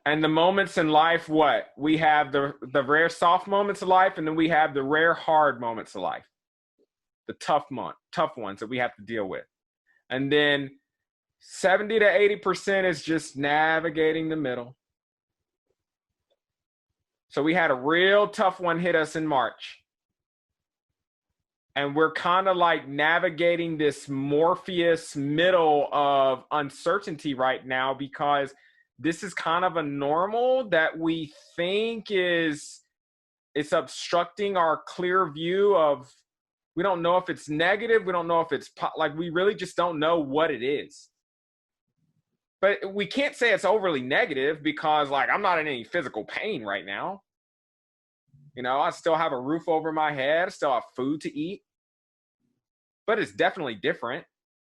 Speaker 5: And the moments in life, what? We have the rare soft moments of life, and then we have the rare hard moments of life, the tough ones that we have to deal with. And then 70 to 80% is just navigating the middle. So we had a real tough one hit us in March. And we're kind of like navigating this Morpheus middle of uncertainty right now, because this is kind of a normal that we think it's obstructing our clear view of, we don't know if it's negative. We don't know if it's like, we really just don't know what it is. But we can't say it's overly negative, because like, I'm not in any physical pain right now. You know, I still have a roof over my head. I still have food to eat. But it's definitely different,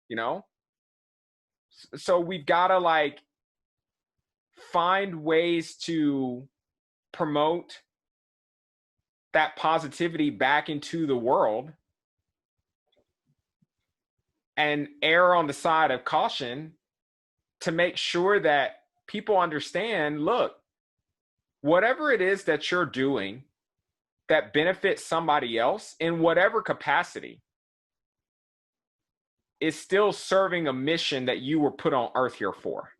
Speaker 5: you know? So we've got to like find ways to promote that positivity back into the world and err on the side of caution to make sure that people understand, look, whatever it is that you're doing that benefits somebody else in whatever capacity is still serving a mission that you were put on earth here for,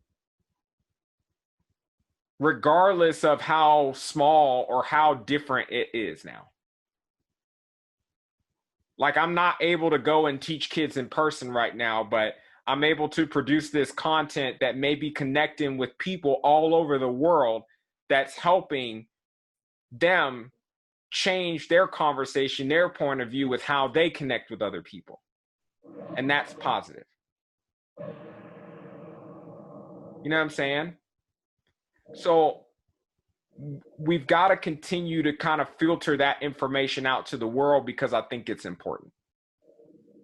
Speaker 5: regardless of how small or how different it is now. Like, I'm not able to go and teach kids in person right now, but I'm able to produce this content that may be connecting with people all over the world that's helping them change their conversation, their point of view with how they connect with other people. And that's positive. You know what I'm saying? So we've got to continue to kind of filter that information out to the world because I think it's important.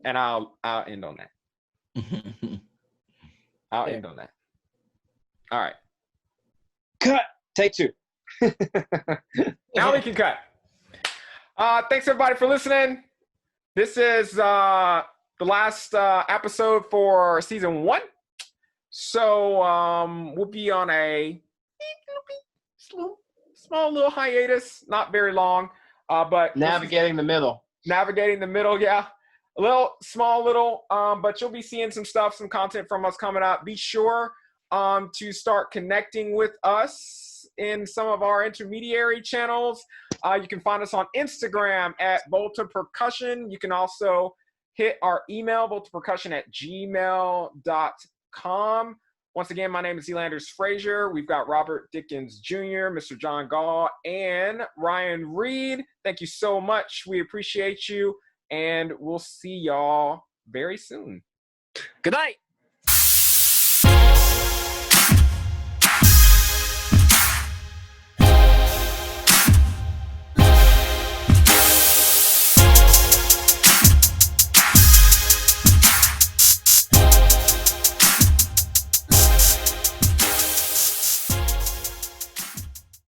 Speaker 5: And I'll end on that. I'll end on that. All right.
Speaker 1: Cut. Take two.
Speaker 5: Now we can cut. Thanks everybody for listening. This is the last episode for season 1. So we'll be on a small little hiatus, not very long, but
Speaker 1: Navigating the middle.
Speaker 5: Yeah, a little small little, but you'll be seeing some stuff, some content from us coming up. Be sure to start connecting with us in some of our intermediary channels. You can find us on Instagram at Volta Percussion. You can also hit our email, voltapercussion@gmail.com. Once again, my name is Elanders Frazier. We've got Robert Dickens Jr., Mr. John Gaal, and Ryan Reed. Thank you so much. We appreciate you, and we'll see y'all very soon.
Speaker 4: Good night.